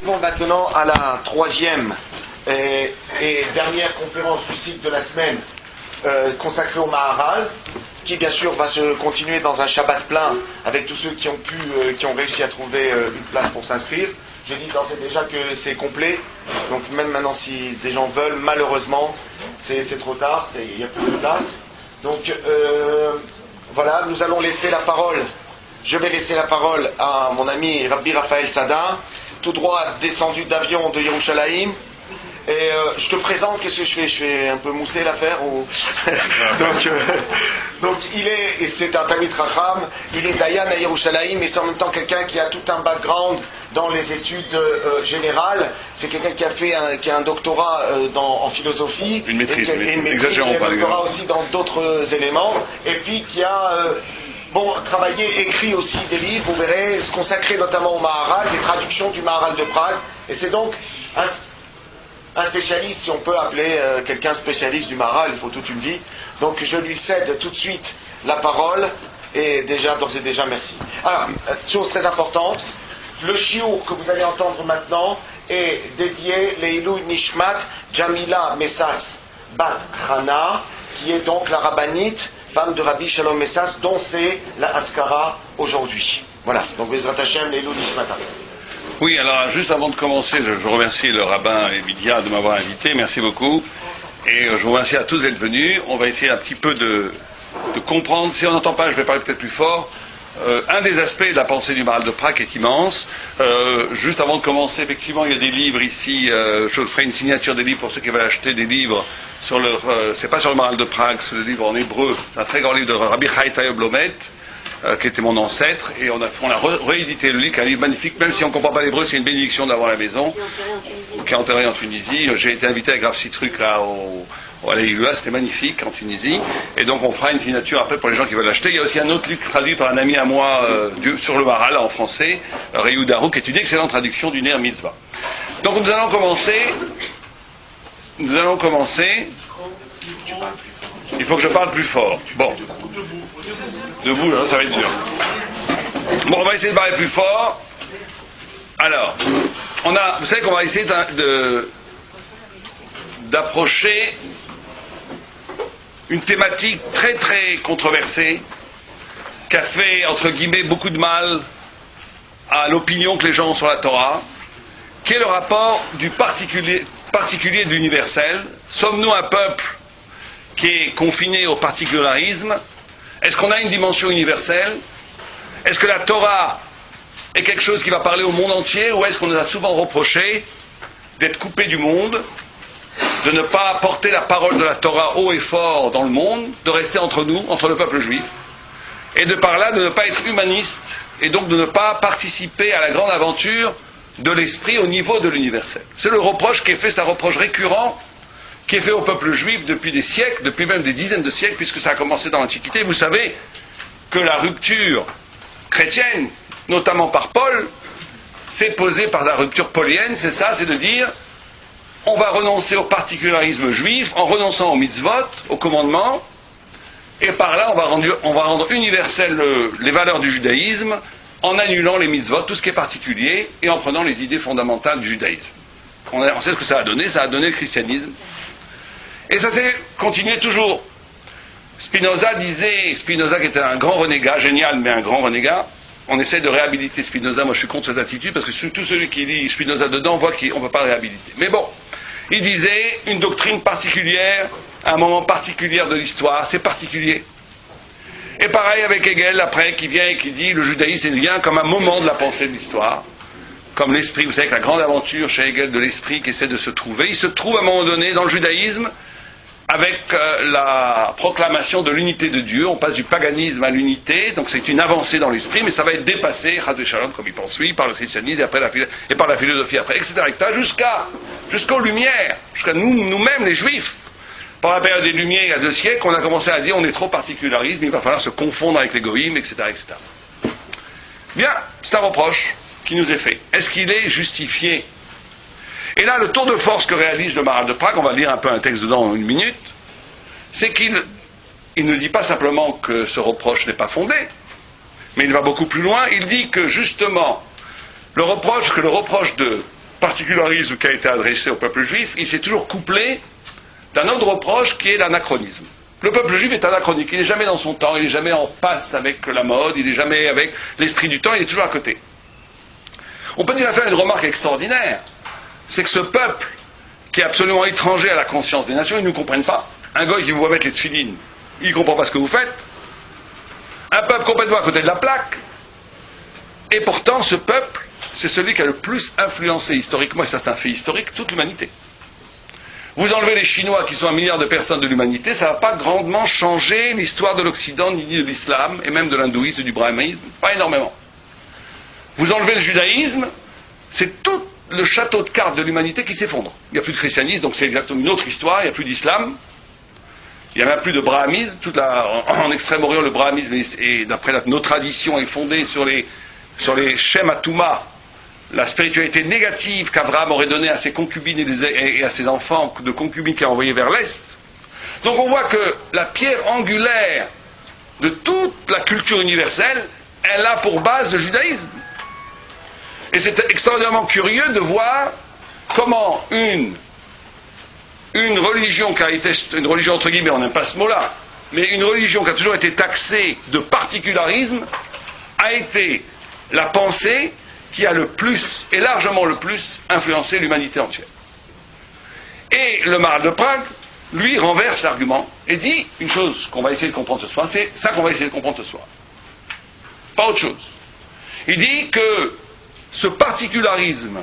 Nous arrivons maintenant à la troisième et dernière conférence du cycle de la semaine consacrée au Maharal, qui bien sûr va se continuer dans un Shabbat plein avec tous ceux qui ont réussi à trouver une place pour s'inscrire. Je dis d'ores et déjà que c'est complet, donc même maintenant si des gens veulent, malheureusement, c'est trop tard, il n'y a plus de place. Donc voilà, nous allons laisser la parole. Je vais laisser la parole à mon ami Rabbi Raphaël Sadin, tout droit descendu d'avion de Yerushalayim. Et je te présente, qu'est-ce que je fais? Je fais un peu mousser l'affaire ou... donc il est, et c'est un Talmid Chacham, il est Dayan à Yerushalayim, et c'est en même temps quelqu'un qui a tout un background dans les études générales. C'est quelqu'un qui a un doctorat en philosophie, une maîtrise, et un doctorat aussi dans d'autres éléments, et puis qui a... travaillé, écrit aussi des livres, vous verrez, consacrés notamment au Maharal, des traductions du Maharal de Prague. Et c'est donc un spécialiste, si on peut appeler quelqu'un spécialiste du Maharal, il faut toute une vie. Donc je lui cède tout de suite la parole, et d'ores et déjà, merci. Alors, chose très importante, le shiur que vous allez entendre maintenant est dédié Leilou Nishmat Jamila Messas Bat Chana, qui est donc la rabbinite, femme de Rabbi Shalom Messas, dont c'est la Haskara aujourd'hui. Voilà, donc Bezrat Hashem, Leilou Nishmata. Oui, alors juste avant de commencer, je remercie le rabbin Evidia de m'avoir invité, merci beaucoup. Et je vous remercie à tous d'être venus. On va essayer un petit peu de comprendre, si on n'entend pas, je vais parler peut-être plus fort. Un des aspects de la pensée du Maharal de Prague est immense. Juste avant de commencer, effectivement, il y a des livres ici. Je ferai une signature des livres pour ceux qui veulent acheter des livres. C'est pas sur le Maharal de Prague, c'est le livre en hébreu. C'est un très grand livre de Rabbi Chaim Blomet, qui était mon ancêtre. Et on a réédité le livre, qui est un livre magnifique. Même si on ne comprend pas l'hébreu, c'est une bénédiction d'avoir la maison. Qui est enterré en Tunisie. J'ai été invité avec Rav Citruc là à l'Eilua, c'était magnifique en Tunisie, et donc on fera une signature après pour les gens qui veulent l'acheter. Il y a aussi un autre livre traduit par un ami à moi sur le Maharal en français, Rayou Darou, qui est une excellente traduction du Ner Mitzvah. Donc nous allons commencer. Il faut que je parle plus fort. Bon. Debout, là, ça va être dur. Bon, on va essayer de parler plus fort. Alors, vous savez qu'on va essayer d'approcher une thématique très très controversée qui a fait, entre guillemets, beaucoup de mal à l'opinion que les gens ont sur la Torah, qui est le rapport du particulier de l'universel. Sommes-nous un peuple qui est confiné au particularisme? Est-ce qu'on a une dimension universelle? Est-ce que la Torah est quelque chose qui va parler au monde entier, ou est-ce qu'on nous a souvent reproché d'être coupé du monde, de ne pas porter la parole de la Torah haut et fort dans le monde, de rester entre nous, entre le peuple juif, et de par là de ne pas être humaniste, et donc de ne pas participer à la grande aventure de l'esprit au niveau de l'universel. C'est le reproche qui est fait, c'est un reproche récurrent qui est fait au peuple juif depuis des siècles, depuis même des dizaines de siècles, puisque ça a commencé dans l'Antiquité. Vous savez que la rupture chrétienne, notamment par Paul, s'est posée par la rupture paulienne, c'est ça, c'est de dire on va renoncer au particularisme juif en renonçant aux mitzvot, aux commandements, et par là on va rendre universelles les valeurs du judaïsme en annulant les mitzvot, tout ce qui est particulier, et en prenant les idées fondamentales du judaïsme. On sait ce que ça a donné le christianisme. Et ça s'est continué toujours. Spinoza qui était un grand renégat, génial mais un grand renégat, on essaie de réhabiliter Spinoza, moi je suis contre cette attitude, parce que tout celui qui lit Spinoza dedans voit qu'on ne peut pas le réhabiliter. Mais bon, il disait une doctrine particulière, à un moment particulier de l'histoire, c'est particulier. Et pareil avec Hegel, après, qui vient et qui dit le judaïsme vient comme un moment de la pensée de l'histoire, comme l'esprit, vous savez que la grande aventure chez Hegel de l'esprit qui essaie de se trouver, il se trouve à un moment donné dans le judaïsme, avec la proclamation de l'unité de Dieu. On passe du paganisme à l'unité, donc c'est une avancée dans l'esprit, mais ça va être dépassé, comme il pense lui, par le christianisme et par la philosophie après, etc. jusqu'aux Lumières, jusqu'à nous-mêmes les Juifs. Pendant la période des Lumières, il y a 2 siècles, on a commencé à dire on est trop particularisme, il va falloir se confondre avec les goïms, etc., etc. Bien, c'est un reproche qui nous est fait. Est-ce qu'il est justifié? Et là, le tour de force que réalise le Maharal de Prague, on va lire un peu un texte dedans en 1 minute, c'est qu'il ne dit pas simplement que ce reproche n'est pas fondé, mais il va beaucoup plus loin. Il dit que justement, le reproche de particularisme qui a été adressé au peuple juif, il s'est toujours couplé d'un autre reproche qui est l'anachronisme. Le peuple juif est anachronique, il n'est jamais dans son temps, il n'est jamais en passe avec la mode, il n'est jamais avec l'esprit du temps, il est toujours à côté. On peut dire faire une remarque extraordinaire, c'est que ce peuple, qui est absolument étranger à la conscience des nations, ils ne nous comprennent pas. Un goy qui vous voit mettre les tefilines, il ne comprend pas ce que vous faites. Un peuple complètement à côté de la plaque. Et pourtant, ce peuple, c'est celui qui a le plus influencé historiquement, et ça c'est un fait historique, toute l'humanité. Vous enlevez les Chinois qui sont 1 milliard de personnes de l'humanité, ça ne va pas grandement changer l'histoire de l'Occident, ni de l'islam, et même de l'hindouisme, du brahmanisme, pas énormément. Vous enlevez le judaïsme, c'est tout le château de cartes de l'humanité qui s'effondre. Il n'y a plus de christianisme, donc c'est exactement une autre histoire, il n'y a plus d'islam, il n'y a même plus de brahmanisme, en Extrême-Orient le brahmanisme, est, d'après nos traditions, est fondé sur les Shem Atuma, la spiritualité négative qu'Abraham aurait donnée à ses concubines et à ses enfants de concubines qu'il a envoyés vers l'Est. Donc on voit que la pierre angulaire de toute la culture universelle, elle a pour base le judaïsme. Et c'est extraordinairement curieux de voir comment une religion qui a été, une religion entre guillemets, on n'aime pas ce mot-là, mais une religion qui a toujours été taxée de particularisme, a été la pensée qui a le plus, et largement le plus, influencé l'humanité entière. Et le Maharal de Prague, lui, renverse l'argument et dit une chose qu'on va essayer de comprendre ce soir, c'est ça qu'on va essayer de comprendre ce soir. Pas autre chose. Il dit que ce particularisme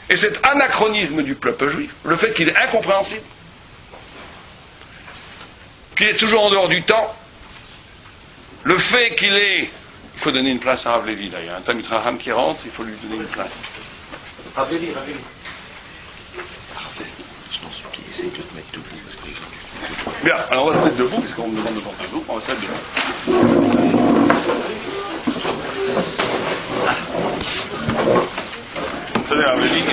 et cet anachronisme du peuple juif, le fait qu'il est incompréhensible, qu'il est toujours en dehors du temps, le fait qu'il est... Il faut donner une place à Rav Levi, là. Il y a un Talmid Chacham qui rentre, il faut lui donner une place. Rav Levi. Je t'en supplie, essaye de te mettre debout, parce que les gens... Bien, alors on va se mettre debout, puisqu'on me demande de porter debout, on va se mettre debout. Tenez, Rav Levi.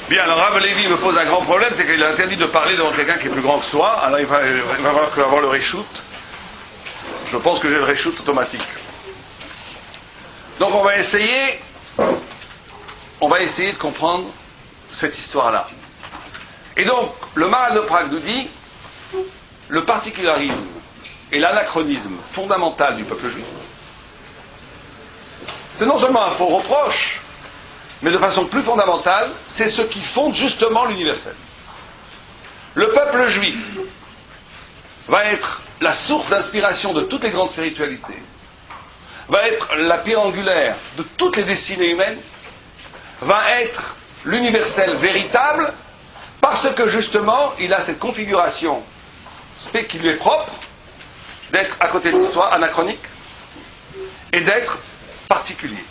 Bien, alors Rav Levi me pose un grand problème, c'est qu'il est interdit de parler devant quelqu'un qui est plus grand que soi, alors il va falloir avoir le reshoot. Je pense que j'ai le reshoot automatique. Donc on va essayer de comprendre cette histoire-là. Et donc, le Maharal de Prague nous dit, le particularisme et l'anachronisme fondamental du peuple juif, c'est non seulement un faux reproche, mais de façon plus fondamentale, c'est ce qui fonde justement l'universel. Le peuple juif va être la source d'inspiration de toutes les grandes spiritualités, va être la pierre angulaire de toutes les destinées humaines, va être l'universel véritable, parce que justement, il a cette configuration qui lui est propre, d'être à côté de l'histoire anachronique, et d'être particulier.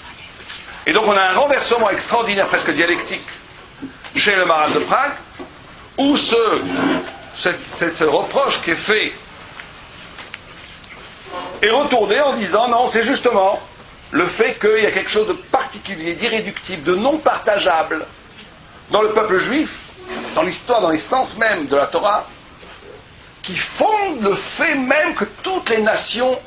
Et donc on a un renversement extraordinaire, presque dialectique, chez le Maharal de Prague, où ce reproche qui est fait est retourné en disant non, c'est justement le fait qu'il y a quelque chose de particulier, d'irréductible, de non partageable dans le peuple juif, dans l'histoire, dans l'essence même de la Torah, qui fonde le fait même que toutes les nations,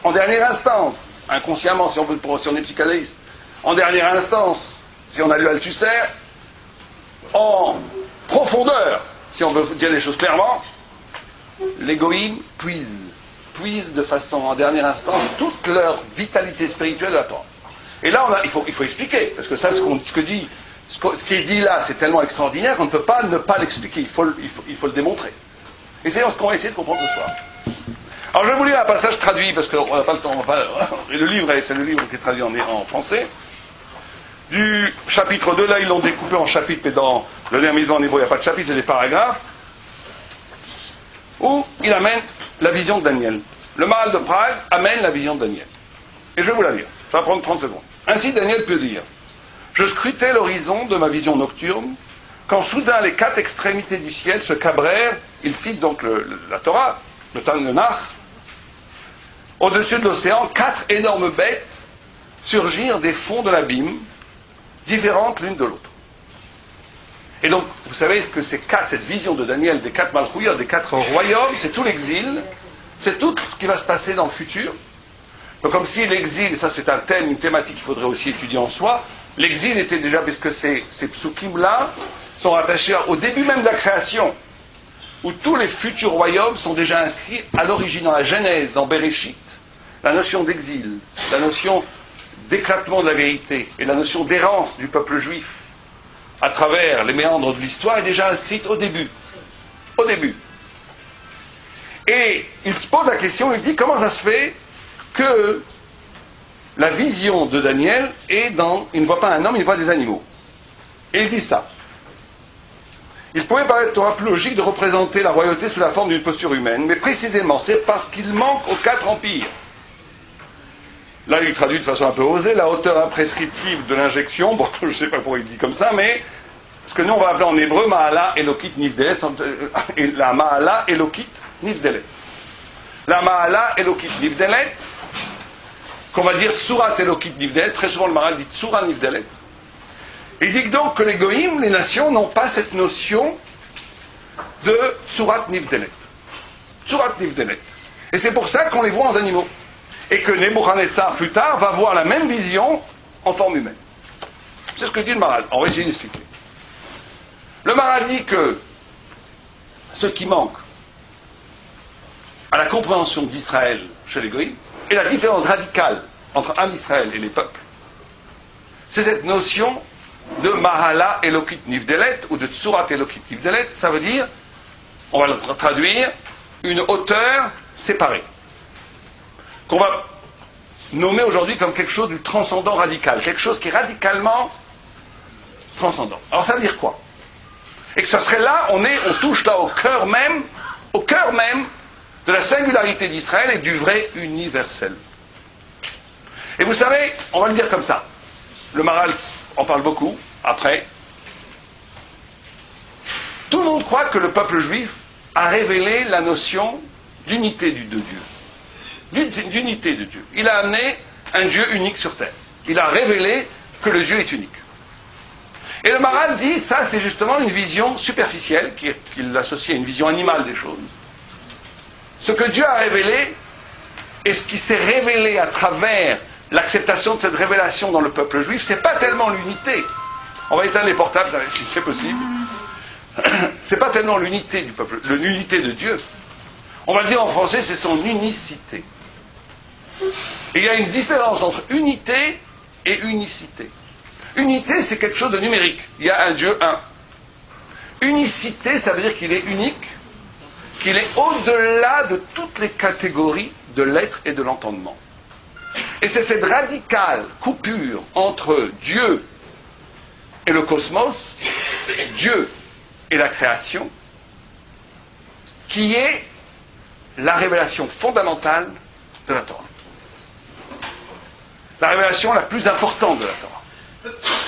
en dernière instance, inconsciemment si on est psychanalyste, en dernière instance, si on a lu Althusser, en profondeur, si on veut dire les choses clairement, les goïms puisent de façon, en dernière instance, toute leur vitalité spirituelle de la Torah. Et là, il faut expliquer, parce que ça, ce qui est dit là, c'est tellement extraordinaire qu'on ne peut pas ne pas l'expliquer, il faut le démontrer. Et c'est ce qu'on va essayer de comprendre ce soir. Alors je vais vous lire un passage traduit, parce qu'on n'a pas le temps, et le livre, c'est le livre qui est traduit en français, du chapitre 2, là ils l'ont découpé en chapitres, mais dans le Lhermiton en hébreu, il n'y a pas de chapitre, c'est des paragraphes, où il amène la vision de Daniel. Le Maharal de Prague amène la vision de Daniel. Et je vais vous la lire, ça va prendre 30 secondes. Ainsi Daniel peut dire: je scrutais l'horizon de ma vision nocturne, quand soudain les 4 extrémités du ciel se cabrèrent, il cite donc la Torah, le Tanakh, au-dessus de l'océan, 4 énormes bêtes surgirent des fonds de l'abîme, différentes l'une de l'autre. Et donc, vous savez que cette vision de Daniel des 4 Malchouyot, des 4 royaumes, c'est tout l'exil, c'est tout ce qui va se passer dans le futur, Donc comme si l'exil, ça c'est un thème, une thématique qu'il faudrait aussi étudier en soi, l'exil était déjà, puisque ces psukim-là sont rattachés au début même de la création, où tous les futurs royaumes sont déjà inscrits à l'origine, dans la Genèse, dans Bereshit. La notion d'exil, la notion d'éclatement de la vérité et la notion d'errance du peuple juif à travers les méandres de l'histoire est déjà inscrite au début. Au début. Et il se pose la question, il dit comment ça se fait que la vision de Daniel est dans... Il ne voit pas un homme, il voit des animaux. Et il dit ça. Il pourrait paraître un peu logique de représenter la royauté sous la forme d'une posture humaine, mais précisément, c'est parce qu'il manque aux 4 empires. Là, il traduit de façon un peu osée la hauteur imprescriptible de l'injection. Bon, je ne sais pas pourquoi il dit comme ça, mais ce que nous on va appeler en hébreu Mahala Elokit Nivdelet, la Mahala Elokit Nivdelet. La Mahala Elokit Nivdelet, qu'on va dire Tsurat Elokit Nivdelet, très souvent le Maharal dit Tsura Nivdelet. Il dit donc que les goïms, les nations, n'ont pas cette notion de Tsurat Nivdelet. Tsurat Nivdelet. Et c'est pour ça qu'on les voit en animaux. Et que Nebuchadnezzar, plus tard, va voir la même vision en forme humaine. C'est ce que dit le Maharal. On va essayer d'expliquer. Le Maharal dit que ce qui manque à la compréhension d'Israël chez les goïms, et la différence radicale entre Am Israël et les peuples, c'est cette notion de Mahala Elokit Nivdelet, ou de Tsurat Elokit Nivdelet. Ça veut dire, on va le traduire, une hauteur séparée, qu'on va nommer aujourd'hui comme quelque chose du transcendant radical, quelque chose qui est radicalement transcendant. Alors ça veut dire quoi? Et que ça serait là, on touche là au cœur même de la singularité d'Israël et du vrai universel. Et vous savez, on va le dire comme ça, le Maharal en parle beaucoup, après. Tout le monde croit que le peuple juif a révélé la notion d'unité de Dieu. D'unité de Dieu. Il a amené un Dieu unique sur terre. Il a révélé que le Dieu est unique. Et le Maharal dit, ça c'est justement une vision superficielle, qu'il associe à une vision animale des choses. Ce que Dieu a révélé, et ce qui s'est révélé à travers l'acceptation de cette révélation dans le peuple juif, c'est pas tellement l'unité. On va éteindre les portables, si c'est possible. C'est pas tellement l'unité du peuple, l'unité de Dieu. On va le dire en français, c'est son unicité. Et il y a une différence entre unité et unicité. Unité, c'est quelque chose de numérique. Il y a un Dieu, un. Unicité, ça veut dire qu'il est unique, qu'il est au-delà de toutes les catégories de l'être et de l'entendement. Et c'est cette radicale coupure entre Dieu et le cosmos, Dieu et la création, qui est la révélation fondamentale de la Torah. La révélation la plus importante de la Torah.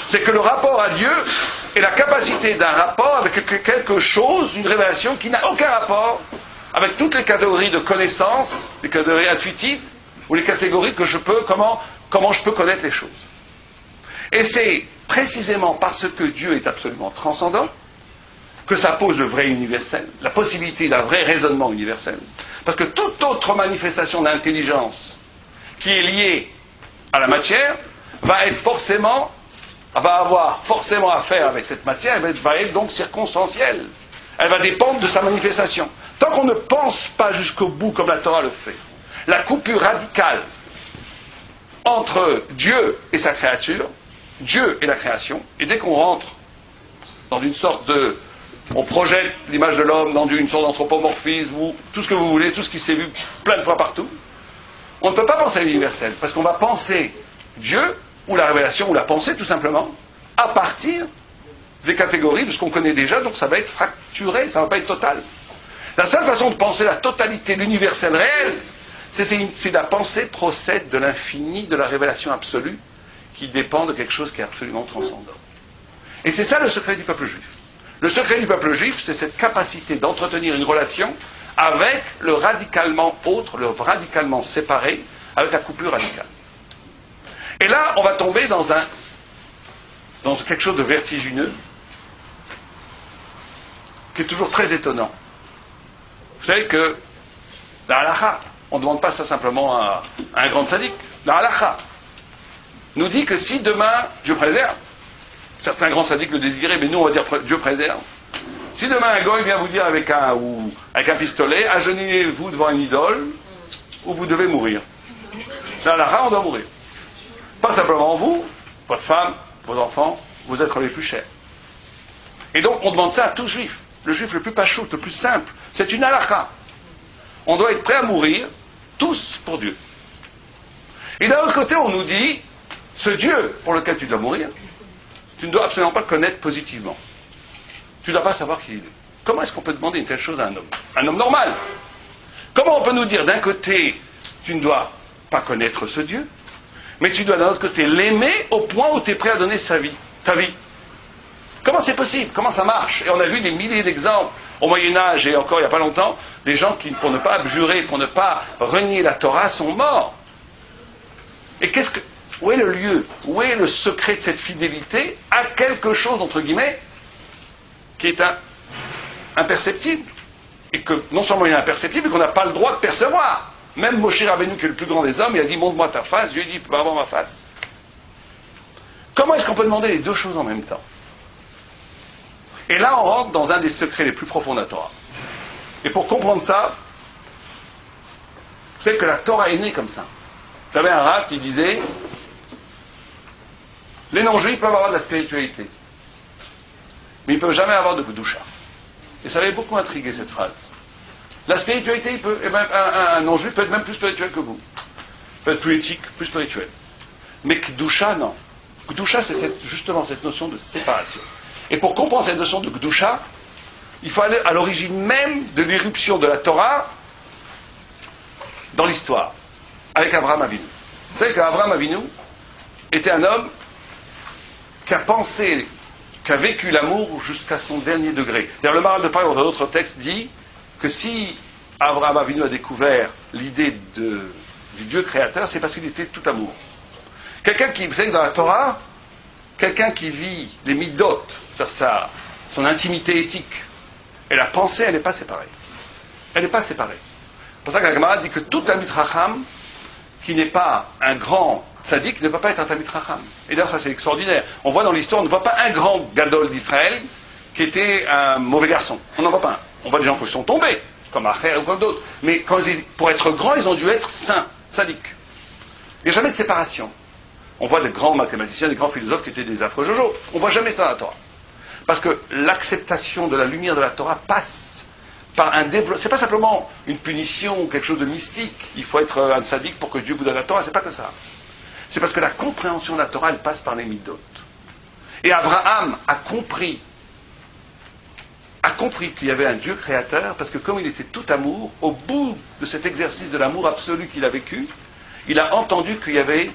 C'est que le rapport à Dieu est la capacité d'un rapport avec quelque chose, une révélation qui n'a aucun rapport avec toutes les catégories de connaissances, les catégories intuitives, ou les catégories que je peux, comment je peux connaître les choses. Et c'est précisément parce que Dieu est absolument transcendant que ça pose le vrai universel, la possibilité d'un vrai raisonnement universel. Parce que toute autre manifestation d'intelligence qui est liée à la matière va avoir forcément à faire avec cette matière, elle va être donc circonstancielle. Elle va dépendre de sa manifestation. Tant qu'on ne pense pas jusqu'au bout comme la Torah le fait, la coupure radicale entre Dieu et sa créature, Dieu et la création, et dès qu'on rentre dans une sorte de... on projette l'image de l'homme dans une sorte d'anthropomorphisme, ou tout ce que vous voulez, tout ce qui s'est vu plein de fois partout, on ne peut pas penser à l'universel, parce qu'on va penser Dieu, ou la révélation, ou la pensée tout simplement, à partir des catégories de ce qu'on connaît déjà, donc ça va être fracturé, ça ne va pas être total. La seule façon de penser la totalité, l'universel réel, c'est la pensée procède de l'infini, de la révélation absolue, qui dépend de quelque chose qui est absolument transcendant. Et c'est ça le secret du peuple juif. Le secret du peuple juif, c'est cette capacité d'entretenir une relation avec le radicalement autre, le radicalement séparé, avec la coupure radicale. Et là, on va tomber dans quelque chose de vertigineux, qui est toujours très étonnant. Vous savez que la halakha, On ne demande pas ça simplement à un grand sadique. La halakha nous dit que si demain, Dieu préserve, certains grands sadiques le désiraient, mais nous on va dire Dieu préserve. Si demain un goy vient vous dire avec un pistolet, agenouillez-vous devant une idole, ou vous devez mourir. La halakha, on doit mourir. Pas simplement vous, votre femme, vos enfants, vos êtres les plus chers. Et donc on demande ça à tout juif. Le juif le plus pachout, le plus simple. C'est une halakha. On doit être prêt à mourir, tous pour Dieu. Et d'un autre côté, on nous dit, ce Dieu pour lequel tu dois mourir, tu ne dois absolument pas le connaître positivement. Tu ne dois pas savoir qui il est. Comment est-ce qu'on peut demander une telle chose à un homme? Un homme normal. Comment on peut nous dire, d'un côté, tu ne dois pas connaître ce Dieu, mais tu dois d'un autre côté l'aimer au point où tu es prêt à donner ta vie. Comment c'est possible? Comment ça marche? Et on a vu des milliers d'exemples au Moyen-Âge et encore il n'y a pas longtemps, des gens qui, pour ne pas abjurer, pour ne pas renier la Torah, sont morts. Et où est le lieu? Où est le secret de cette fidélité à quelque chose, entre guillemets, qui est imperceptible? Et que non seulement il est imperceptible, mais qu'on n'a pas le droit de percevoir. Même Moshe Rabbeinu, qui est le plus grand des hommes, il a dit, montre-moi ta face. Dieu dit, il peut pas avoir ma face. Comment est-ce qu'on peut demander les deux choses en même temps? Et là, on rentre dans un des secrets les plus profonds de la Torah. Et pour comprendre ça, vous savez que la Torah est née comme ça. J'avais un rabbin qui disait, les non-juifs peuvent avoir de la spiritualité, mais ils ne peuvent jamais avoir de Kedusha. Et ça avait beaucoup intrigué cette phrase. La spiritualité, un non-juif peut être même plus spirituel que vous. Peut être plus éthique, plus spirituel. Mais Kedusha, non. Kedusha, c'est justement cette notion de séparation. Et pour comprendre cette notion de Kedusha, il faut aller à l'origine même de l'irruption de la Torah dans l'histoire, avec Abraham Avinu. Vous savez qu'Abraham Avinu était un homme qui a pensé, qui a vécu l'amour jusqu'à son dernier degré. D'ailleurs, le Maharal de Prague, dans d'autres textes, dit que si Abraham Avinu a découvert l'idée du Dieu créateur, c'est parce qu'il était tout amour. Quelqu'un qui, vous savez que dans la Torah, quelqu'un qui vit les midot, c'est-à-dire son intimité éthique, et la pensée, elle n'est pas séparée. Elle n'est pas séparée. C'est pour ça que la Gemara dit que tout Talmid Chacham, qui n'est pas un grand tzaddik, ne peut pas être un Talmid Chacham. Et d'ailleurs, ça c'est extraordinaire. On voit dans l'histoire, on ne voit pas un grand gadol d'Israël qui était un mauvais garçon. On n'en voit pas un. On voit des gens qui sont tombés, comme Acher ou comme d'autres. Mais pour être grands, ils ont dû être saints, tzaddik. Il n'y a jamais de séparation. On voit des grands mathématiciens, des grands philosophes qui étaient des affreux jojo. On ne voit jamais ça dans la Torah. Parce que l'acceptation de la lumière de la Torah passe par un développement. C'est pas simplement une punition ou quelque chose de mystique. Il faut être un tzaddik pour que Dieu vous donne la Torah. C'est pas que ça. C'est parce que la compréhension de la Torah, elle passe par les midot. Et Abraham a compris qu'il y avait un Dieu créateur, parce que comme il était tout amour, au bout de cet exercice de l'amour absolu qu'il a vécu, il a entendu qu'il y avait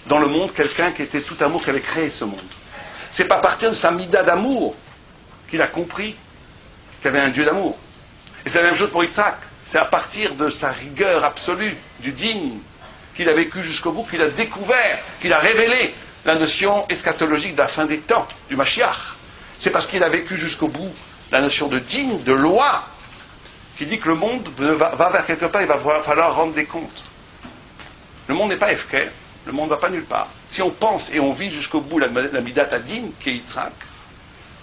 dans le monde quelqu'un qui était tout amour, qui avait créé ce monde. C'est pas à partir de sa mida d'amour qu'il a compris qu'il y avait un Dieu d'amour. Et c'est la même chose pour Yitzhak. C'est à partir de sa rigueur absolue, du digne, qu'il a vécu jusqu'au bout, qu'il a découvert, qu'il a révélé la notion eschatologique de la fin des temps, du Mashiach. C'est parce qu'il a vécu jusqu'au bout la notion de digne, de loi, qui dit que le monde va vers quelque part, il va falloir rendre des comptes. Le monde n'est pas efker, le monde ne va pas nulle part. Si on pense et on vit jusqu'au bout la midat adin, qui est Yitzhak,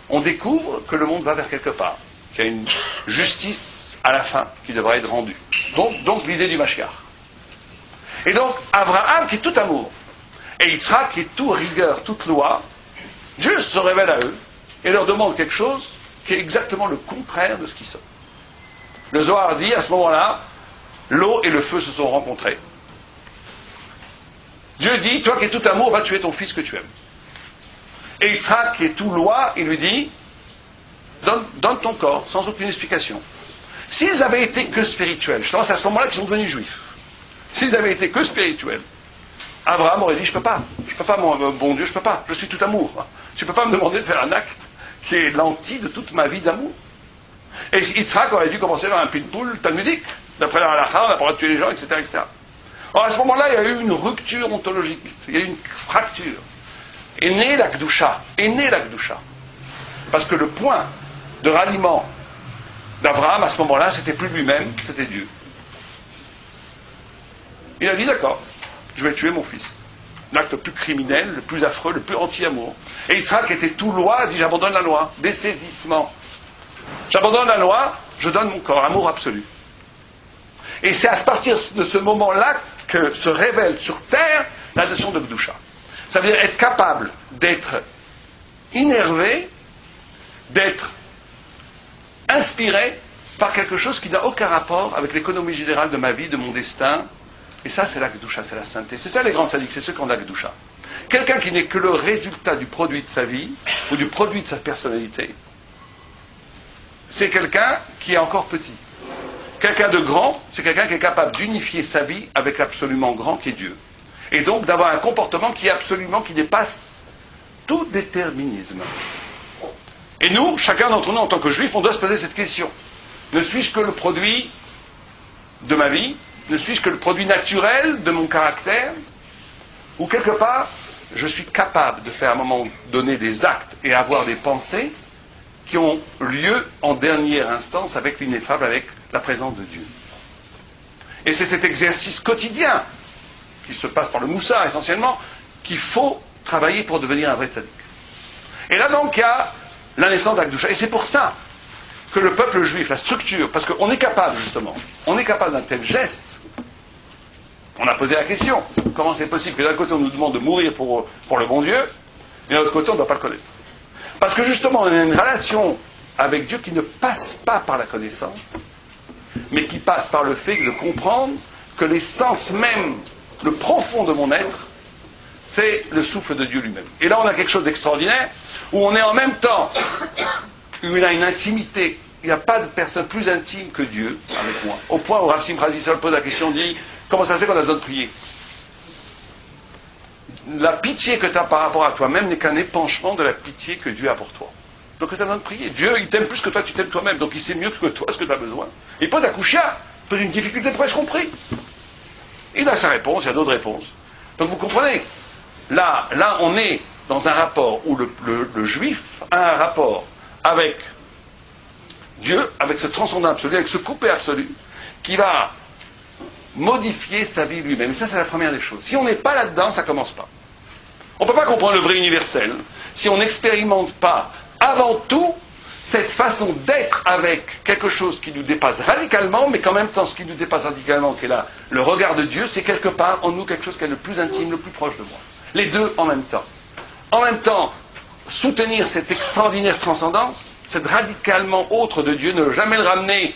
on découvre que le monde va vers quelque part, qu'il y a une justice à la fin qui devra être rendue. Donc l'idée du Mashiach. Et donc, Abraham qui est tout amour, et Yitzhak qui est tout rigueur, toute loi, Dieu se révèle à eux et leur demande quelque chose qui est exactement le contraire de ce qu'ils sont. Le Zohar dit, à ce moment-là, l'eau et le feu se sont rencontrés. Dieu dit, toi qui es tout amour, va tuer ton fils que tu aimes. Et Yitzhak qui est tout loi, il lui dit, donne ton corps, sans aucune explication. S'ils avaient été que spirituels, justement c'est à ce moment-là qu'ils sont devenus juifs. S'ils avaient été que spirituels, Abraham aurait dit, je peux pas, mon bon Dieu, je peux pas, je suis tout amour. Tu peux pas me demander de faire un acte qui est l'anti de toute ma vie d'amour. Et Yitzhak aurait dû commencer par un pitbull talmudique, d'après la halakha, on n'a pas le droit de tuer les gens, etc., etc. Alors à ce moment-là, il y a eu une rupture ontologique, il y a eu une fracture. Est née la Kedusha, Parce que le point de ralliement d'Abraham, à ce moment-là, c'était plus lui-même, c'était Dieu. Il a dit d'accord, je vais tuer mon fils. L'acte le plus criminel, le plus affreux, le plus anti-amour. Et Yitzhak était tout loi, a dit j'abandonne la loi, dessaisissement. J'abandonne la loi, je donne mon corps, amour absolu. Et c'est à partir de ce moment-là que se révèle sur terre la notion de Gdusha. Ça veut dire être capable d'être innervé, d'être inspiré par quelque chose qui n'a aucun rapport avec l'économie générale de ma vie, de mon destin. Et ça, c'est la Gdusha, c'est la sainteté. C'est ça les grands sadiques, c'est ceux qui ont la Gdusha. Quelqu'un qui n'est que le résultat du produit de sa vie, ou du produit de sa personnalité, c'est quelqu'un qui est encore petit. Quelqu'un de grand, c'est quelqu'un qui est capable d'unifier sa vie avec l'absolument grand qui est Dieu. Et donc d'avoir un comportement qui dépasse tout déterminisme. Et nous, chacun d'entre nous en tant que juif, on doit se poser cette question. Ne suis-je que le produit de ma vie? Ne suis-je que le produit naturel de mon caractère? Ou quelque part, je suis capable de faire à un moment donné des actes et avoir des pensées qui ont lieu en dernière instance avec l'ineffable, avec la présence de Dieu. Et c'est cet exercice quotidien qui se passe par le moussa essentiellement qu'il faut travailler pour devenir un vrai tzaddik. Et là donc il y a la naissance d'Akdusha. Et c'est pour ça que le peuple juif, la structure, parce qu'on est capable justement, on est capable d'un tel geste. On a posé la question, comment c'est possible que d'un côté on nous demande de mourir pour le bon Dieu, et de l'autre côté on ne doit pas le connaître. Parce que justement on a une relation avec Dieu qui ne passe pas par la connaissance, mais qui passe par le fait de comprendre que l'essence même, le profond de mon être, c'est le souffle de Dieu lui-même. Et là on a quelque chose d'extraordinaire, où on est en même temps, où il a une intimité. Il n'y a pas de personne plus intime que Dieu avec moi. Au point où Rav Simcha Zissel pose la question, dit, comment ça se fait qu'on a besoin de prier? La pitié que tu as par rapport à toi-même n'est qu'un épanchement de la pitié que Dieu a pour toi. Donc tu as besoin de prier. Dieu, il t'aime plus que toi, tu t'aimes toi-même. Donc il sait mieux que toi ce que tu as besoin. Il pose la couchia, il pose une difficulté de prêche compris. Il a sa réponse, il y a d'autres réponses. Donc vous comprenez, là on est dans un rapport où le juif a un rapport avec Dieu, avec ce transcendant absolu, avec ce coupé absolu, qui va modifier sa vie lui-même. Et ça, c'est la première des choses. Si on n'est pas là-dedans, ça ne commence pas. On ne peut pas comprendre le vrai universel si on n'expérimente pas, avant tout, cette façon d'être avec quelque chose qui nous dépasse radicalement, mais qu'en même temps, ce qui nous dépasse radicalement, qui est là, le regard de Dieu, c'est quelque part en nous quelque chose qui est le plus intime, le plus proche de moi. Les deux en même temps. En même temps, soutenir cette extraordinaire transcendance, c'est radicalement autre de Dieu, ne jamais le ramener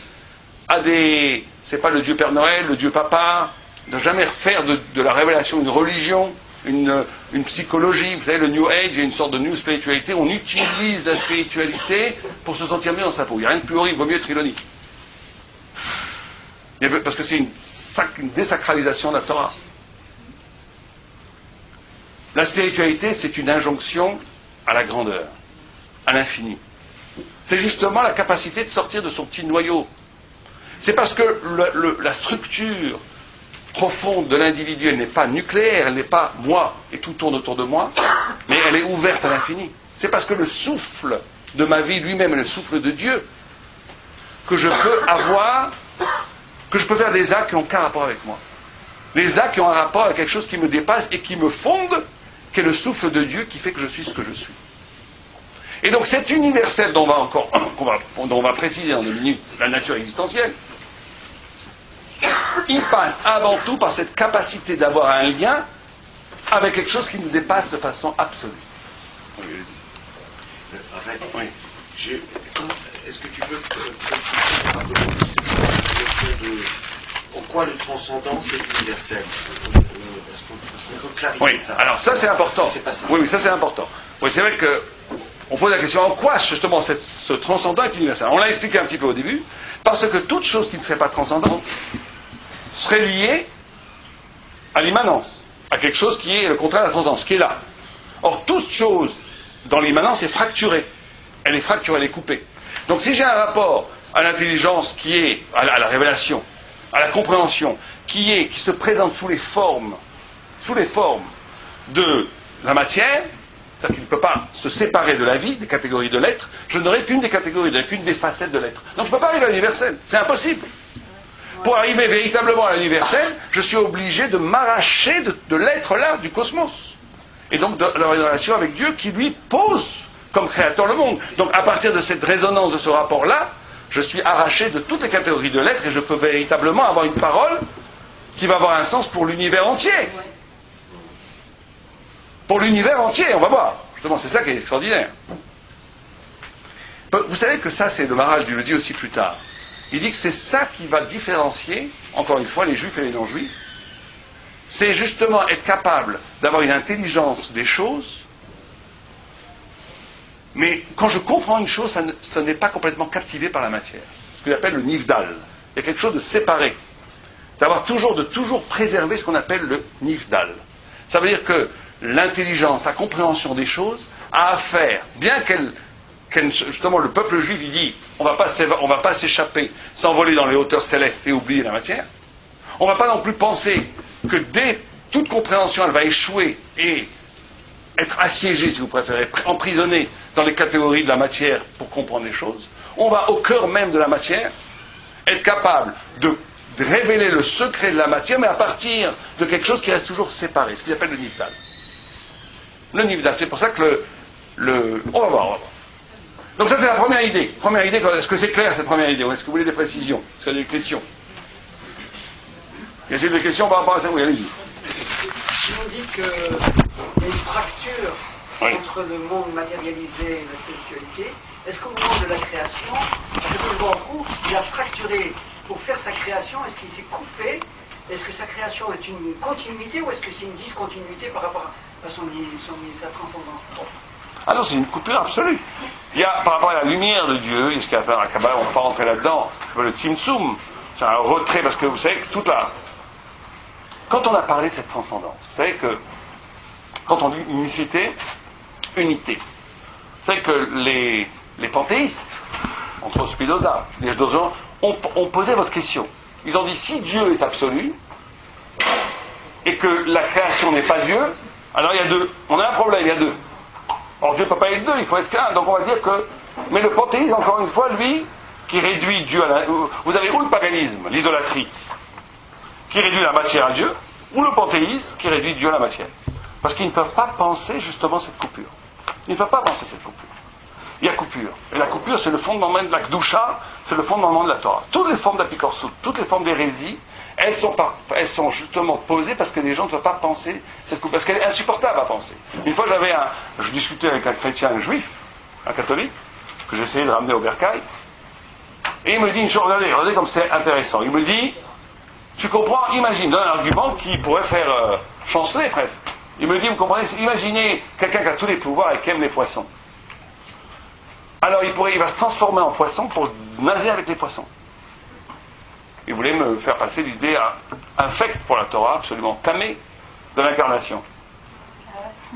à des... c'est pas le Dieu Père Noël, le Dieu Papa, ne jamais faire de la révélation une religion, une psychologie. Vous savez, le New Age, il y a une sorte de New Spiritualité, on utilise la spiritualité pour se sentir mieux dans sa peau. Il n'y a rien de plus horrible, il vaut mieux être ironique. Parce que c'est une désacralisation de la Torah. La spiritualité, c'est une injonction à la grandeur, à l'infini. C'est justement la capacité de sortir de son petit noyau. C'est parce que la structure profonde de l'individu, elle n'est pas nucléaire, elle n'est pas moi et tout tourne autour de moi, mais elle est ouverte à l'infini. C'est parce que le souffle de ma vie lui-même est le souffle de Dieu que je peux faire des actes qui n'ont aucun rapport avec moi. Des actes qui ont un rapport avec quelque chose qui me dépasse et qui me fonde, qui est le souffle de Dieu qui fait que je suis ce que je suis. Et donc cet universel dont on va préciser en 2 minutes la nature existentielle, il passe avant tout par cette capacité d'avoir un lien avec quelque chose qui nous dépasse de façon absolue. Oui, Arrête. oui. Est-ce que tu peux préciser un peu la notion de pourquoi le transcendant c'est universel? Est-ce qu'on peut clarifier Oui, ça? alors ça c'est important. C'est pas ça. Oui, ça c'est important. Oui, c'est vrai que on pose la question en quoi justement ce transcendant est universel. On l'a expliqué un petit peu au début, parce que toute chose qui ne serait pas transcendante serait liée à l'immanence, à quelque chose qui est le contraire de la transcendance, qui est là. Or, toute chose dans l'immanence est fracturée. Elle est fracturée, elle est coupée. Donc si j'ai un rapport à l'intelligence qui est, à la révélation, à la compréhension, qui se présente sous les formes de la matière, c'est-à-dire qu'il ne peut pas se séparer de la vie, des catégories de l'être, je n'aurai qu'une des catégories, qu'une des facettes de l'être. Donc je ne peux pas arriver à l'universel, c'est impossible. Pour arriver véritablement à l'universel, je suis obligé de m'arracher de l'être-là, du cosmos. Et donc d'avoir une relation avec Dieu qui lui pose comme créateur le monde. Donc à partir de cette résonance, de ce rapport-là, je suis arraché de toutes les catégories de l'être et je peux véritablement avoir une parole qui va avoir un sens pour l'univers entier. Pour l'univers entier, on va voir. Justement, c'est ça qui est extraordinaire. Vous savez que ça, c'est le Maharaj qui le dit aussi plus tard. Il dit que c'est ça qui va différencier, encore une fois, les juifs et les non-juifs. C'est justement être capable d'avoir une intelligence des choses, mais quand je comprends une chose, ça n'est pas complètement captivé par la matière. Ce qu'il appelle le nifdal. Il y a quelque chose de séparé. De toujours préserver ce qu'on appelle le nifdal. Ça veut dire que l'intelligence, la compréhension des choses a à faire, bien justement le peuple juif il dit on va pas s'échapper, s'envoler dans les hauteurs célestes et oublier la matière. On ne va pas non plus penser que dès toute compréhension elle va échouer et être assiégée, si vous préférez, emprisonnée dans les catégories de la matière pour comprendre les choses. On va au cœur même de la matière être capable de révéler le secret de la matière, mais à partir de quelque chose qui reste toujours séparé, ce qu'ils appellent le nifdal. Le nifdal, c'est pour ça que on va voir. Donc ça c'est la première idée. Est-ce que c'est clair cette première idée ou est-ce que vous voulez des précisions? Est-ce qu'il y a des questions? Y a-t-il des questions par rapport à ça? Oui, allez-y. On dit qu'il y a une fracture entre le monde matérialisé et la spiritualité. Est-ce qu'au moment de la création, il a fracturé pour faire sa création? Est-ce qu'il s'est coupé? Est-ce que sa création est une continuité ou est-ce que c'est une discontinuité par rapport à sa transcendance propre? Ah non, c'est une coupure absolue. Il y a, par rapport à la lumière de Dieu, et ce qu'il y a à faire à Kabbalah, on ne peut pas rentrer là-dedans, le Tzimtzum, c'est un retrait, parce que vous savez que toute la... Quand on a parlé de cette transcendance, vous savez que, quand on dit unicité, unité, vous savez que les panthéistes, entre Spinoza, les Spinoza, ont posé votre question. Ils ont dit, si Dieu est absolu, et que la création n'est pas Dieu, alors il y a deux. On a un problème, il y a deux. Or Dieu ne peut pas être deux, il faut être qu'un. Donc on va dire que... Mais le panthéisme, encore une fois, lui, qui réduit Dieu à la... Vous avez ou le paganisme, l'idolâtrie, qui réduit la matière à Dieu, ou le panthéisme, qui réduit Dieu à la matière. Parce qu'ils ne peuvent pas penser justement cette coupure. Ils ne peuvent pas penser cette coupure. Il y a coupure. Et la coupure, c'est le fondement de la Kedusha, c'est le fondement de la Torah. Toutes les formes d'apikorsut, toutes les formes d'hérésie, elles sont justement posées parce que les gens ne peuvent pas penser cette coupure. Parce qu'elle est insupportable à penser. Une fois, je discutais avec un chrétien, un juif, un catholique, que j'essayais de ramener au bercail, et il me dit une chose, regardez comme c'est intéressant. Il me dit, tu comprends, imagine, donne un argument qui pourrait faire chanceler presque. Il me dit, vous comprenez, imaginez quelqu'un qui a tous les pouvoirs et qui aime les poissons. Alors il va se transformer en poisson pour nager avec les poissons. Il voulait me faire passer l'idée infecte pour la Torah, absolument tamée, de l'incarnation.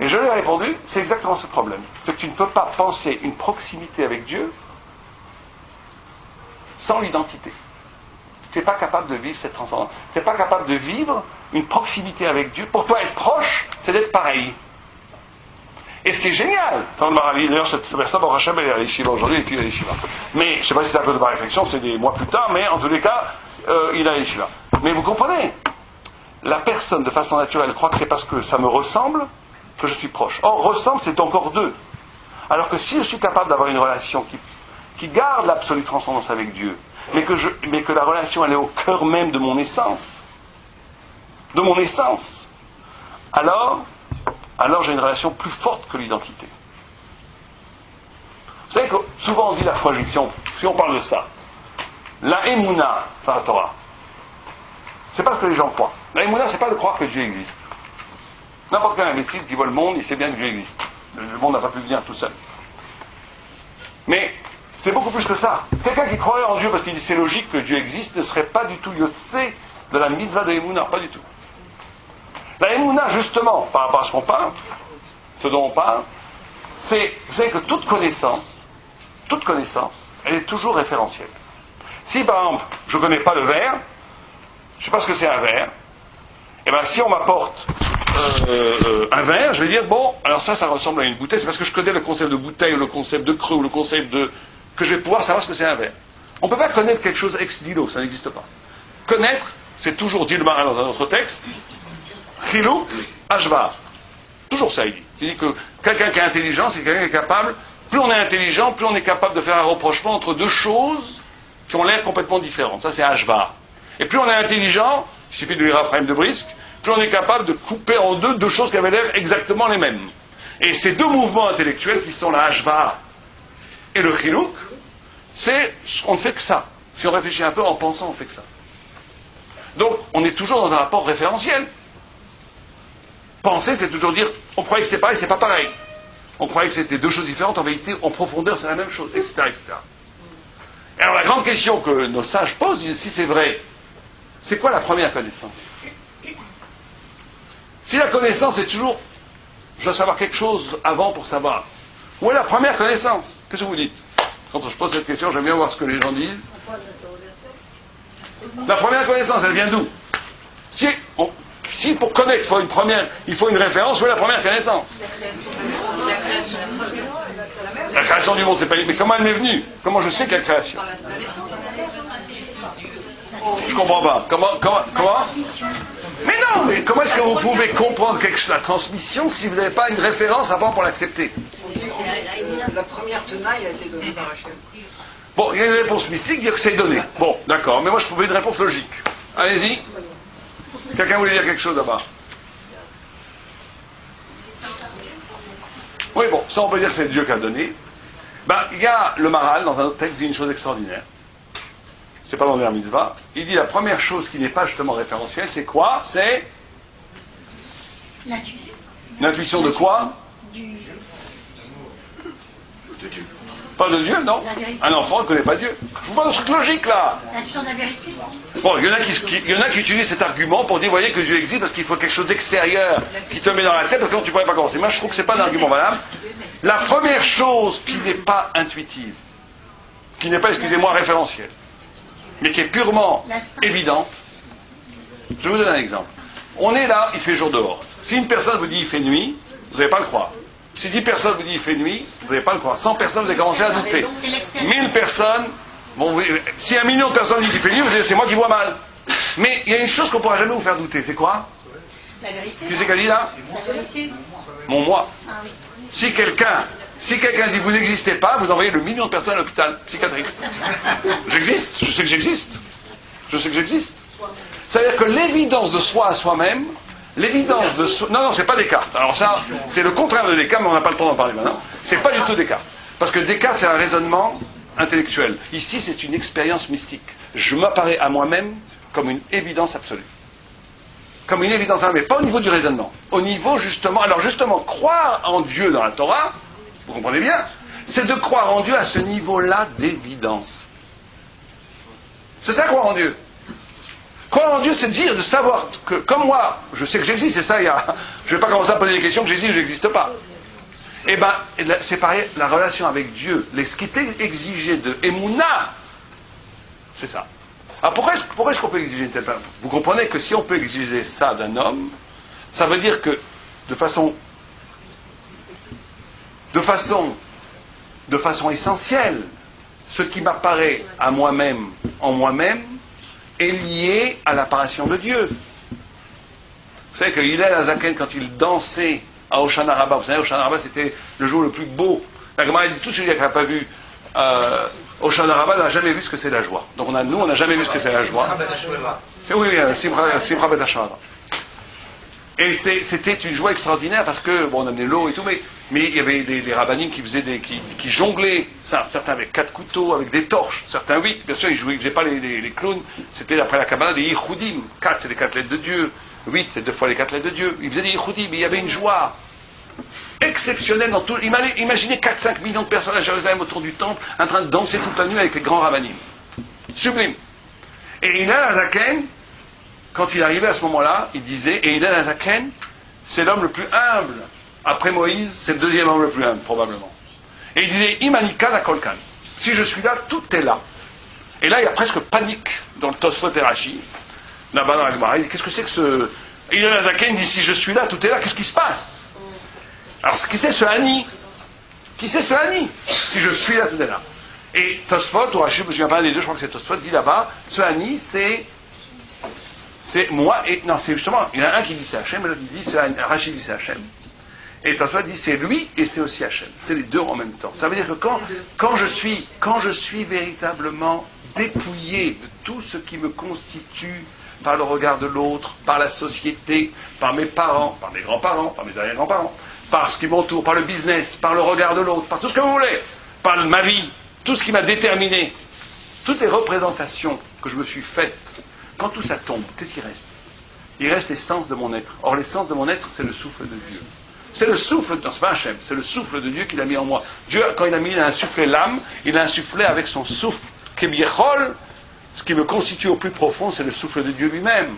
Et je lui ai répondu, c'est exactement ce problème. C'est que tu ne peux pas penser une proximité avec Dieu sans l'identité. Tu n'es pas capable de vivre cette transcendance. Tu n'es pas capable de vivre une proximité avec Dieu. Pour toi, être proche, c'est d'être pareil. Et ce qui est génial, dans le Maharali, d'ailleurs, cette personne, Baruch Hashem, elle est à l'Yeshiva aujourd'hui, il est à l'Yeshiva. Mais, je ne sais pas si c'est à cause de ma réflexion, c'est des mois plus tard, mais en tous les cas, il est à l'Yeshiva. Mais vous comprenez, la personne, de façon naturelle, croit que c'est parce que ça me ressemble que je suis proche. Or, ressemble, c'est encore deux. Alors que si je suis capable d'avoir une relation qui garde l'absolue transcendance avec Dieu, mais que la relation, elle est au cœur même de mon essence, alors j'ai une relation plus forte que l'identité. Vous savez que souvent on dit la foi juive, si on parle de ça, la Emouna, enfin la Torah, c'est pas ce que les gens croient. La Emouna, c'est pas de croire que Dieu existe. N'importe quel imbécile qui voit le monde, il sait bien que Dieu existe. Le monde n'a pas pu venir tout seul. Mais c'est beaucoup plus que ça. Quelqu'un qui croirait en Dieu parce qu'il dit c'est logique que Dieu existe ne serait pas du tout yotse de la mitzvah de Emouna, pas du tout. La Emouna, justement, par rapport à ce dont on parle, c'est, vous savez que toute connaissance, elle est toujours référentielle. Si, par exemple, je ne connais pas le verre, je ne sais pas ce que c'est un verre, et bien si on m'apporte un verre, je vais dire, bon, alors ça ressemble à une bouteille, c'est parce que je connais le concept de bouteille, ou le concept de creux, ou le concept de... que je vais pouvoir savoir ce que c'est un verre. On ne peut pas connaître quelque chose ex nihilo, ça n'existe pas. connaître, c'est toujours, dit le Maharal dans un autre texte, Chiluk, Ashvar. Toujours ça, il dit. Il dit que quelqu'un qui est intelligent, c'est quelqu'un qui est capable, plus on est intelligent, plus on est capable de faire un rapprochement entre deux choses qui ont l'air complètement différentes. Ça, c'est Ashvar. Et plus on est intelligent, il suffit de lire Raphaël de Brisk, plus on est capable de couper en deux choses qui avaient l'air exactement les mêmes. Et ces deux mouvements intellectuels qui sont la Ashvar et le Chiluk, on ne fait que ça. Si on réfléchit un peu en pensant, on fait que ça. Donc, on est toujours dans un rapport référentiel. Penser, c'est toujours dire, on croyait que c'était pareil, c'est pas pareil. On croyait que c'était deux choses différentes, en vérité, en profondeur, c'est la même chose, etc., etc. Et alors, la grande question que nos sages posent, si c'est vrai, c'est quoi la première connaissance? Si la connaissance est toujours, je dois savoir quelque chose avant pour savoir, où est la première connaissance? Qu'est-ce que vous dites? Quand je pose cette question, j'aime bien voir ce que les gens disent. La première connaissance, elle vient d'où? Si pour connaître, il faut une référence, où est la première connaissance? La création du monde, c'est pas... Mais comment elle m'est venue? Comment je sais quelle création? Je comprends pas. Comment? Mais non, mais comment est-ce que vous pouvez comprendre la transmission si vous n'avez pas une référence avant pour l'accepter? La première tenaille a été donnée par Hachem. Bon, il y a une réponse mystique, dire que c'est donné. Bon, d'accord, mais moi je trouvais une réponse logique. Allez-y. Quelqu'un voulait dire quelque chose là-bas? Oui, bon, ça on peut dire que c'est Dieu qui a donné. Il y a le Maharal, dans un autre texte, dit une chose extraordinaire. C'est pas dans le mitzvah. Il dit la première chose qui n'est pas justement référentielle, c'est quoi? C'est l'intuition. L'intuition de quoi? De Dieu. Pas de Dieu, non. Un enfant ne connaît pas Dieu. Je vous parle de truc logique là. L'intuition de la vérité. Bon, il y en a qui utilisent cet argument pour dire, vous voyez, que Dieu existe parce qu'il faut quelque chose d'extérieur qui te met dans la tête parce que tu ne pourrais pas commencer. Moi, je trouve que ce n'est pas un argument valable. La première chose qui n'est pas intuitive, qui n'est pas, excusez-moi, référentielle, mais qui est purement évidente, je vais vous donner un exemple. On est là, il fait jour dehors. Si une personne vous dit il fait nuit, vous n'allez pas le croire. Si 10 personnes vous disent il fait nuit, vous n'allez pas le croire. 100 personnes, vous allez commencer à douter. 1000 personnes, si 1 million de personnes disent qu'il fait nuit, vous allez dire c'est moi qui vois mal. Mais il y a une chose qu'on ne pourra jamais vous faire douter, c'est quoi? La vérité. Qui c'est qu'elle dit là? La vérité. Mon moi. Ah oui. Si quelqu'un dit vous n'existez pas, vous envoyez le million de personnes à l'hôpital psychiatrique. J'existe, je sais que j'existe. Je sais que j'existe. C'est-à-dire que l'évidence de soi à soi-même, l'évidence de soi... Non, c'est pas Descartes. Alors ça, c'est le contraire de Descartes, mais on n'a pas le temps d'en parler maintenant. C'est pas du tout Descartes. Parce que Descartes, c'est un raisonnement intellectuel. Ici, c'est une expérience mystique. Je m'apparais à moi-même comme une évidence absolue. Comme une évidence, mais pas au niveau du raisonnement. Au niveau, justement... Alors justement, croire en Dieu dans la Torah, vous comprenez bien, c'est de croire en Dieu à ce niveau-là d'évidence. C'est ça, croire en Dieu. Croire en Dieu, c'est dire, de savoir que, comme moi, je sais que j'existe, c'est ça, je ne vais pas commencer à poser des questions que j'existe ou que je n'existe pas. Eh bien, c'est pareil, la relation avec Dieu, ce qui est exigé de Emouna, c'est ça. Alors pourquoi est-ce qu'on peut exiger une telle chose? Vous comprenez que si on peut exiger ça d'un homme, ça veut dire que, de façon essentielle, ce qui m'apparaît à moi-même, en moi-même, est lié à l'apparition de Dieu. Vous savez que Hillel Azaken, quand il dansait à Hoshana Rabbah, vous savez, Hoshana Rabbah c'était le jour le plus beau. La Gemara dit tout celui qui n'a pas vu Hoshana Rabbah n'a jamais vu ce que c'est la joie. Donc nous, on n'a jamais vu ce que c'est la joie. C'est oui, Simcha Bet Hasheva. Et c'était une joie extraordinaire parce que, bon, on amenait l'eau et tout, mais il y avait des rabbinim qui faisaient qui jonglaient, certains avec 4 couteaux, avec des torches, certains 8, bien sûr, ils ne faisaient pas les clowns, c'était d'après la Kabbalah des Yichudim, 4 c'est les 4 lettres de Dieu, 8 c'est 2 fois les 4 lettres de Dieu, ils faisaient des Yichudim, mais il y avait une joie exceptionnelle dans tout. Imaginez 4-5 millions de personnes à Jérusalem autour du temple, en train de danser toute la nuit avec les grands rabbinim. Sublime. Et Hillel Azaken, quand il arrivait à ce moment-là, il disait, et Hillel Azaken, c'est l'homme le plus humble. Après Moïse, c'est le deuxième homme le plus humble, probablement. Et il disait, Imanika la Kolkan. Si je suis là, tout est là. Et là, il y a presque panique dans le Tosfot et Rashi. Là-bas dans la Gemara, il dit, qu'est-ce que c'est que ce... Hillel Azaken dit, si je suis là, tout est là, qu'est-ce qui se passe? Alors, qui c'est ce Hani? Qui c'est ce Hani? Si je suis là, tout est là. Et Tosfot, ou Rashi, je ne me souviens pas un des deux, je crois que c'est Tosfot, dit là-bas, ce Hani, c'est C'est moi et... Non, c'est justement... Il y en a un qui dit c'est Hachem, et l'autre qui dit c'est Rachid dit c'est Hachem. Et Tosfot dit c'est lui et c'est aussi Hachem. C'est les deux en même temps. Ça veut dire que quand je suis véritablement dépouillé de tout ce qui me constitue par le regard de l'autre, par la société, par mes parents, par mes grands-parents, par mes arrière-grands-parents, par ce qui m'entoure, par le business, par le regard de l'autre, par tout ce que vous voulez, par ma vie, tout ce qui m'a déterminé, toutes les représentations que je me suis faites, quand tout ça tombe, qu'est-ce qui reste? Il reste l'essence de mon être. Or, l'essence de mon être, c'est le souffle de Dieu. C'est le souffle, non, c'est pas Hachem, c'est le souffle de Dieu qu'il a mis en moi. Dieu, quand il a insufflé l'âme, il a insufflé avec son souffle. Kebiechol, ce qui me constitue au plus profond, c'est le souffle de Dieu lui-même.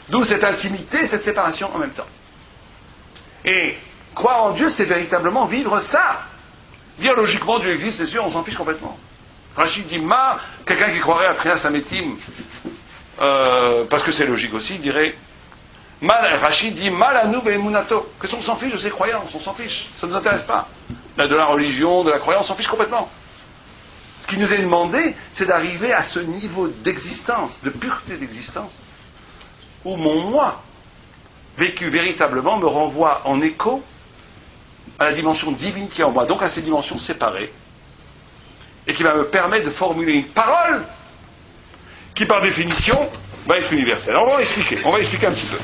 D'où cette intimité, cette séparation en même temps. Et croire en Dieu, c'est véritablement vivre ça. Dire logiquement Dieu existe, c'est sûr, on s'en fiche complètement. Rachid dit, quelqu'un qui croirait à Trias Ametim, parce que c'est logique aussi, il dirait, Rachid dit, mal à nous, Munato. Qu'est-ce qu'on s'en fiche de ses croyances? On s'en fiche, ça ne nous intéresse pas. De la religion, de la croyance, on s'en fiche complètement. Ce qui nous est demandé, c'est d'arriver à ce niveau d'existence, de pureté d'existence, où mon moi, vécu véritablement, me renvoie en écho à la dimension divine qui est en moi, donc à ces dimensions séparées, et qui va me permettre de formuler une parole qui, par définition, va être universelle. Alors on va expliquer un petit peu.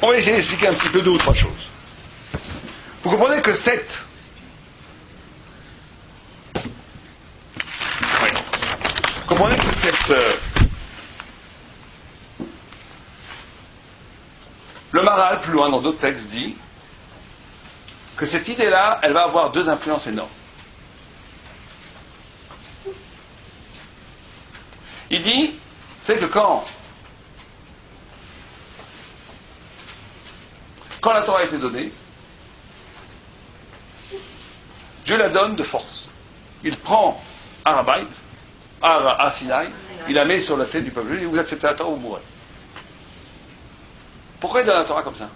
On va essayer d'expliquer un petit peu deux ou trois choses. Vous comprenez que cette... Vous comprenez que cette... Le Maharal, plus loin dans d'autres textes, dit que cette idée-là, elle va avoir deux influences énormes. Il dit, c'est que quand la Torah a été donnée, Dieu la donne de force. Il prend Arabaït, à Sinaï, il la met sur la tête du peuple, il dit, vous acceptez la Torah ou vous mourrez. Pourquoi il donne la Torah comme ça?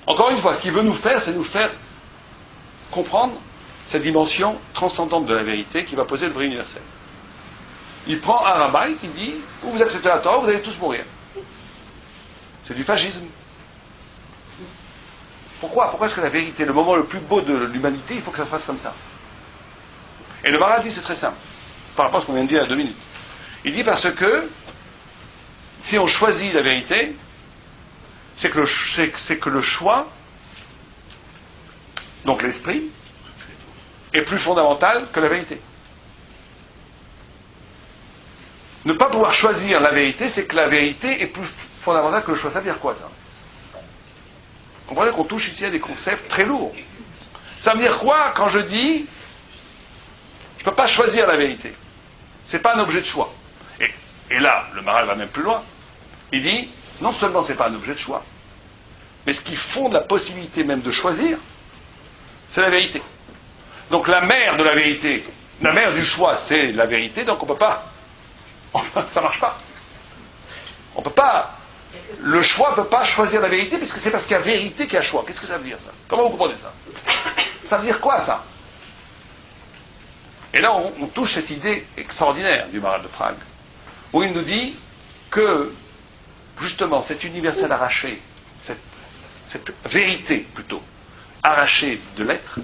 Encore une fois, ce qu'il veut nous faire, c'est nous faire comprendre cette dimension transcendante de la vérité qui va poser le vrai universel. Il prend un rabbin qui dit, ou vous acceptez la Torah, vous allez tous mourir. C'est du fascisme. Pourquoi est-ce que la vérité, le moment le plus beau de l'humanité, il faut que ça se fasse comme ça? Et le Maharal dit, c'est très simple, par rapport à ce qu'on vient de dire il y a 2 minutes. Il dit parce que, si on choisit la vérité, c'est que le choix, donc l'esprit, est plus fondamental que la vérité. Ne pas pouvoir choisir la vérité, c'est que la vérité est plus fondamentale que le choix. Ça veut dire quoi, ça? Vous comprenez qu'on touche ici à des concepts très lourds. Ça veut dire quoi quand je dis je ne peux pas choisir la vérité? C'est pas un objet de choix. Et là, le Maharal va même plus loin. Il dit, non seulement c'est pas un objet de choix, mais ce qui fonde la possibilité même de choisir, c'est la vérité. Donc la mère de la vérité, la mère du choix, c'est la vérité, donc on ne peut pas. Ça ne marche pas. On peut pas. Le choix ne peut pas choisir la vérité, puisque c'est parce qu'il y a vérité qu'il y a choix. Qu'est-ce que ça veut dire, ça? Comment vous comprenez ça? Ça veut dire quoi, ça? Et là, on touche cette idée extraordinaire du Maharal de Prague, où il nous dit que, justement, cet universel arraché, cette vérité, plutôt, arrachée de l'être,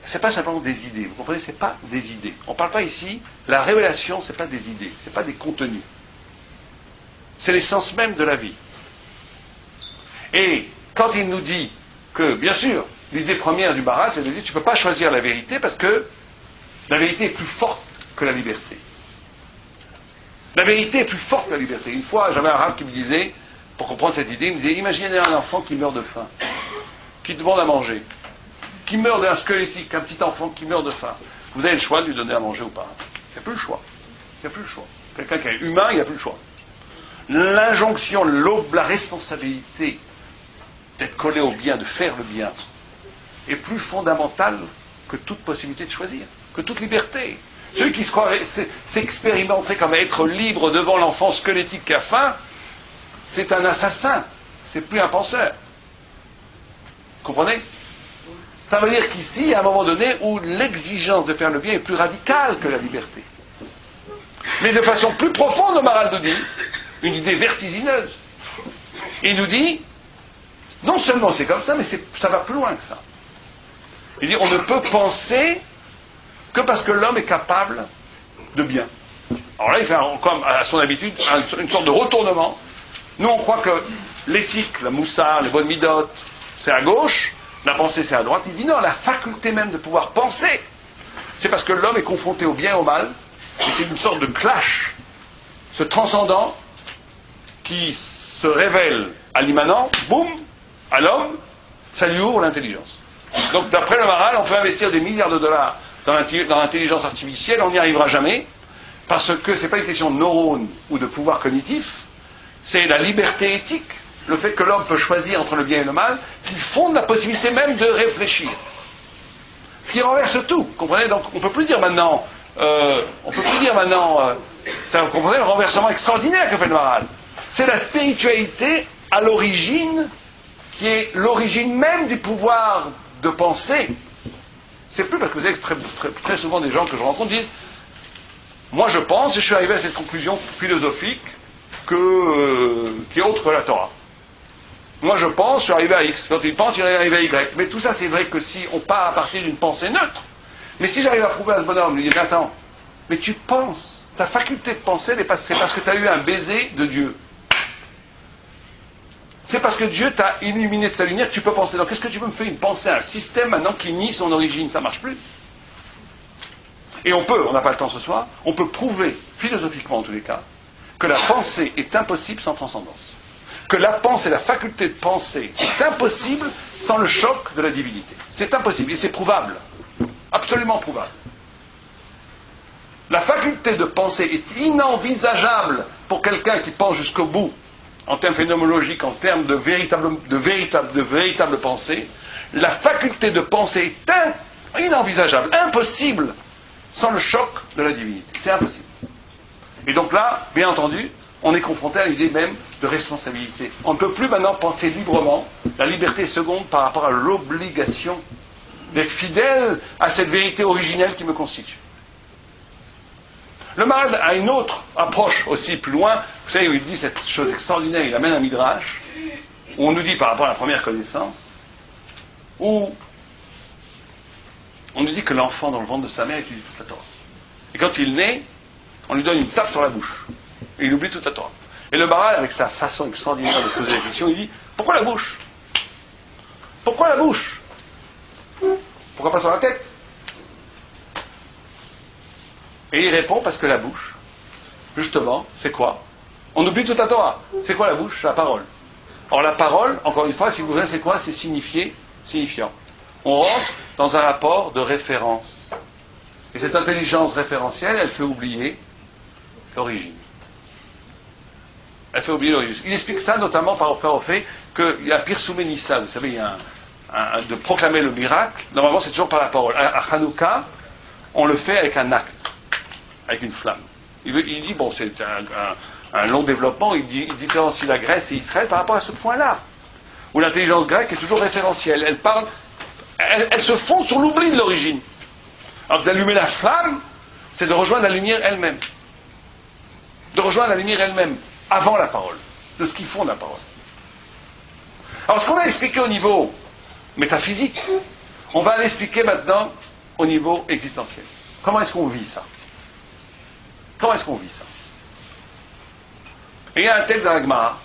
c'est pas simplement des idées. Vous comprenez, c'est pas des idées. On ne parle pas ici, la révélation, c'est pas des idées, c'est pas des contenus. C'est l'essence même de la vie. Et quand il nous dit que, bien sûr, l'idée première du Maharal, c'est de dire tu ne peux pas choisir la vérité parce que la vérité est plus forte que la liberté. La vérité est plus forte que la liberté. Une fois, j'avais un arabe qui me disait, pour comprendre cette idée, il me disait, imaginez un enfant qui meurt de faim, qui demande à manger, qui meurt d'un squelettique, un petit enfant qui meurt de faim. Vous avez le choix de lui donner à manger ou pas. Il n'y a plus le choix. Il n'y a plus le choix. Quelqu'un qui est humain, il n'y a plus le choix. L'injonction, la responsabilité d'être collé au bien, de faire le bien, est plus fondamentale que toute possibilité de choisir, que toute liberté. Celui qui s'expérimenterait comme être libre devant l'enfant squelettique qui a faim, c'est un assassin, c'est plus un penseur. Vous comprenez? Ça veut dire qu'ici, il y a un moment donné où l'exigence de faire le bien est plus radicale que la liberté. Mais de façon plus profonde, le Maharal nous dit une idée vertigineuse. Il nous dit, non seulement c'est comme ça, mais ça va plus loin que ça. Il dit, on ne peut penser que parce que l'homme est capable de bien. Alors là, il fait, comme à son habitude, une sorte de retournement. Nous, on croit que l'éthique, la moussard, les bonnes midotes, c'est à gauche, la pensée, c'est à droite. Il dit non, la faculté même de pouvoir penser, c'est parce que l'homme est confronté au bien et au mal, et c'est une sorte de clash, ce transcendant qui se révèle à l'immanent, boum, à l'homme, ça lui ouvre l'intelligence. Donc, d'après le Maharal, on peut investir des milliards de dollars dans l'intelligence artificielle, on n'y arrivera jamais, parce que ce n'est pas une question de neurones ou de pouvoir cognitif, c'est la liberté éthique, le fait que l'homme peut choisir entre le bien et le mal, qui fonde la possibilité même de réfléchir. Ce qui renverse tout, comprenez? Donc on ne peut plus dire maintenant, vous comprenez le renversement extraordinaire que fait le Maharal. C'est la spiritualité à l'origine, qui est l'origine même du pouvoir de penser. C'est plus parce que vous avez très souvent des gens que je rencontre disent moi je pense et je suis arrivé à cette conclusion philosophique qui est autre que la Torah. Moi je pense, je suis arrivé à X. Quand il pense, il est arrivé à Y. Mais tout ça c'est vrai que si on part à partir d'une pensée neutre. Mais si j'arrive à prouver à ce bonhomme, lui dire attends, mais tu penses, ta faculté de penser, c'est parce que tu as eu un baiser de Dieu. C'est parce que Dieu t'a illuminé de sa lumière que tu peux penser. Donc, qu'est-ce que tu veux me faire une pensée, un système maintenant qui nie son origine? Ça ne marche plus. Et on n'a pas le temps ce soir, on peut prouver, philosophiquement en tous les cas, que la pensée est impossible sans transcendance. Que la pensée, la faculté de penser est impossible sans le choc de la divinité. C'est impossible, et c'est prouvable. Absolument prouvable. La faculté de penser est inenvisageable pour quelqu'un qui pense jusqu'au bout, en termes phénoménologiques, en termes de véritable pensée. La faculté de penser est inenvisageable, impossible, sans le choc de la divinité. C'est impossible. Et donc là, bien entendu, on est confronté à l'idée même de responsabilité. On ne peut plus maintenant penser librement. La liberté est seconde par rapport à l'obligation d'être fidèle à cette vérité originelle qui me constitue. Le Maharal a une autre approche aussi plus loin. Vous savez, où il dit cette chose extraordinaire, il amène un midrash, où on nous dit par rapport à la première connaissance, où on nous dit que l'enfant dans le ventre de sa mère étudie toute la Torah. Et quand il naît, on lui donne une tape sur la bouche. Et il oublie toute la Torah. Et le Maharal, avec sa façon extraordinaire de poser la question, il dit pourquoi la bouche? Pourquoi la bouche? Pourquoi pas sur la tête? Et il répond parce que la bouche, justement, c'est quoi? On oublie toute la Torah. C'est quoi la bouche? La parole. Or la parole, encore une fois, si vous voulez, c'est quoi? C'est signifiant. On rentre dans un rapport de référence. Et cette intelligence référentielle, elle fait oublier l'origine. Elle fait oublier l'origine. Il explique ça notamment par rapport au fait qu'il y a Pirsumé Nissa, vous savez, il y a de proclamer le miracle. Normalement, c'est toujours par la parole. À Hanouka, on le fait avec un acte, avec une flamme. Il dit, bon, c'est un long développement, il différencie la Grèce et Israël par rapport à ce point-là, où l'intelligence grecque est toujours référentielle. Elle se fonde sur l'oubli de l'origine. Alors d'allumer la flamme, c'est de rejoindre la lumière elle-même. De rejoindre la lumière elle-même, avant la parole, de ce qui fonde la parole. Alors ce qu'on a expliqué au niveau métaphysique, on va l'expliquer maintenant au niveau existentiel. Comment est-ce qu'on vit ça? Comment est-ce qu'on vit ça? Et il y a un texte dans la Gemara,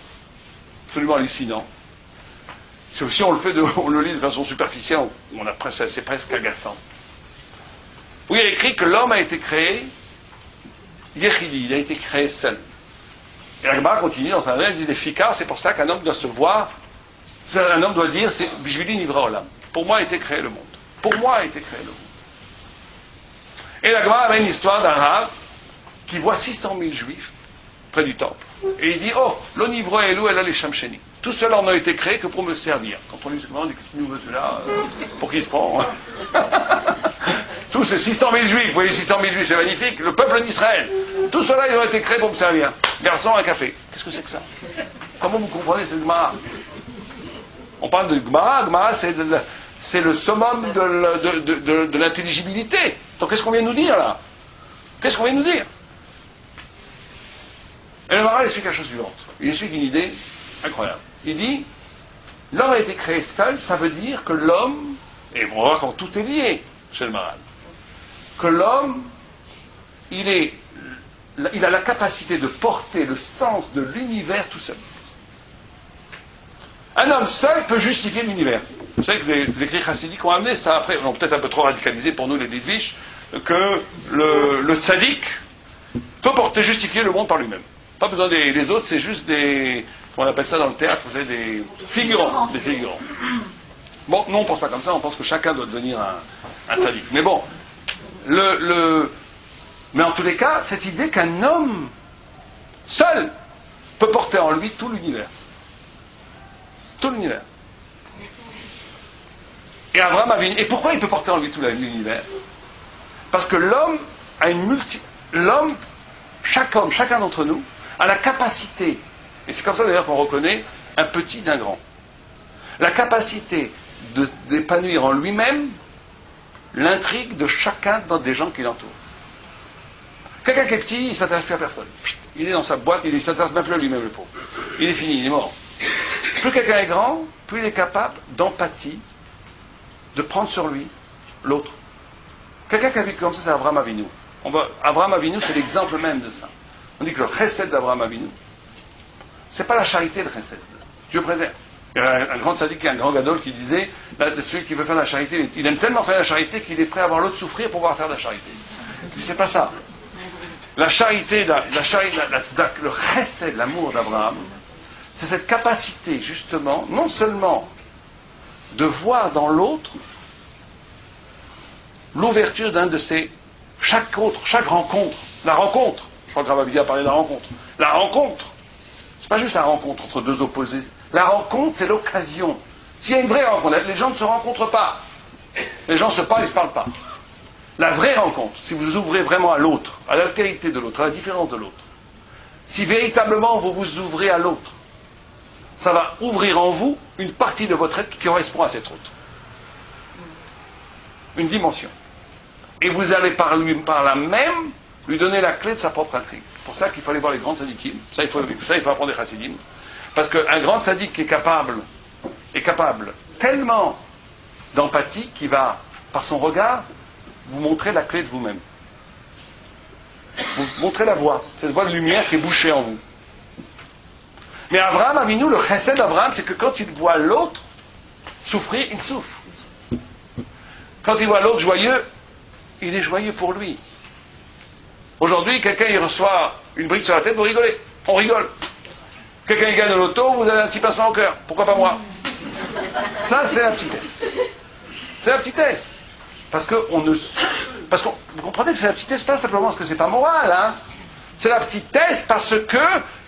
absolument hallucinant. Si on le lit de façon superficielle, c'est presque agaçant. Où il y a écrit que l'homme a été créé Yechidi, il a été créé seul. Et la Gemara continue dans sa lettre, il dit l'efficace, c'est pour ça qu'un homme doit se voir, un homme doit dire, c'est Bishvili Nivra Olam. Pour moi a été créé le monde. Pour moi a été créé le monde. Et la Gemara avait une histoire d'un Rav qui voit 600 000 juifs près du temple. Et il dit, oh, l'onivro elou elle a les chamcheni. Tout cela n'a été créé que pour me servir. Quand on lit ce moment, on dit, qu'est-ce qu'il nous veut celui-là? Pour qui il se prend? Tous ces 600 000 juifs, vous voyez 600 000 juifs, c'est magnifique, le peuple d'Israël. Tout cela, ils ont été créés pour me servir. Garçon, un café. Qu'est-ce que c'est que ça? Comment vous comprenez cette Gemara? On parle de Gemara, Gemara c'est le summum de l'intelligibilité. Donc qu'est-ce qu'on vient de nous dire là? Qu'est-ce qu'on vient de nous dire? Et le Maharal explique la chose suivante. Il explique une idée incroyable. Il dit, l'homme a été créé seul, ça veut dire que l'homme, et on va voir quand tout est lié chez le Maharal, que l'homme, il a la capacité de porter le sens de l'univers tout seul. Un homme seul peut justifier l'univers. Vous savez que les écrits chassidiques ont amené ça après, ont peut-être un peu trop radicalisé pour nous les Lidvish, que le tzaddik peut justifier le monde par lui-même. Pas besoin des autres, c'est juste des, on appelle ça dans le théâtre, des figurants. Des figurants. Bon, nous on pense pas comme ça, on pense que chacun doit devenir un tzaddik. Mais bon, mais en tous les cas, cette idée qu'un homme seul peut porter en lui tout l'univers. Tout l'univers. Et Abraham Avinu, et pourquoi il peut porter en lui tout l'univers? Parce que l'homme a l'homme, chaque homme, chacun d'entre nous, a la capacité, et c'est comme ça d'ailleurs qu'on reconnaît un petit d'un grand, la capacité d'épanouir en lui-même l'intrigue de chacun des gens qui l'entourent. Quelqu'un qui est petit, il ne s'intéresse plus à personne. Il est dans sa boîte, il ne s'intéresse même plus à lui-même, le pauvre. Il est fini, il est mort. Plus quelqu'un est grand, plus il est capable d'empathie, de prendre sur lui l'autre. Quelqu'un qui a vécu comme ça, c'est Abraham Avinu. Abraham Avinu, c'est l'exemple même de ça. On dit que le chesed d'Abraham Avinu, c'est pas la charité le chesed. Dieu préserve. Il y a un grand tzaddik, un grand gadol qui disait, celui qui veut faire de la charité, il aime tellement faire de la charité qu'il est prêt à voir l'autre souffrir pour pouvoir faire de la charité. C'est pas ça. La charité, le chesed, l'amour d'Abraham, c'est cette capacité, justement, non seulement de voir dans l'autre l'ouverture d'un de ces... Chaque rencontre, la rencontre, je crois que Rav Abidi a parlé de la rencontre, c'est pas juste la rencontre entre deux opposés, la rencontre c'est l'occasion. S'il y a une vraie rencontre, les gens ne se rencontrent pas, les gens se parlent, ils ne se parlent pas. La vraie rencontre, si vous ouvrez vraiment à l'autre, à l'altérité de l'autre, à la différence de l'autre, si véritablement vous vous ouvrez à l'autre, ça va ouvrir en vous une partie de votre être qui correspond à cet autre. Une dimension. Et vous allez par là même lui donner la clé de sa propre intrigue. C'est pour ça qu'il faut aller voir les grands tzadikim. Ça, il faut apprendre des chassidim. Parce qu'un grand tzaddik est capable tellement d'empathie qu'il va, par son regard, vous montrer la clé de vous-même. Vous montrer la voie. Cette voie de lumière qui est bouchée en vous. Mais Abraham Avinu, le chesed d'Abraham, c'est que quand il voit l'autre souffrir, il souffre. Quand il voit l'autre joyeux, il est joyeux pour lui. Aujourd'hui, quelqu'un il reçoit une brique sur la tête, vous rigolez. On rigole. Quelqu'un il gagne l'auto, vous avez un petit pincement au cœur. Pourquoi pas moi? Ça, c'est la petitesse. C'est la petitesse. Parce que vous comprenez que c'est la petitesse, pas simplement parce que c'est pas moral, hein. C'est la petitesse parce que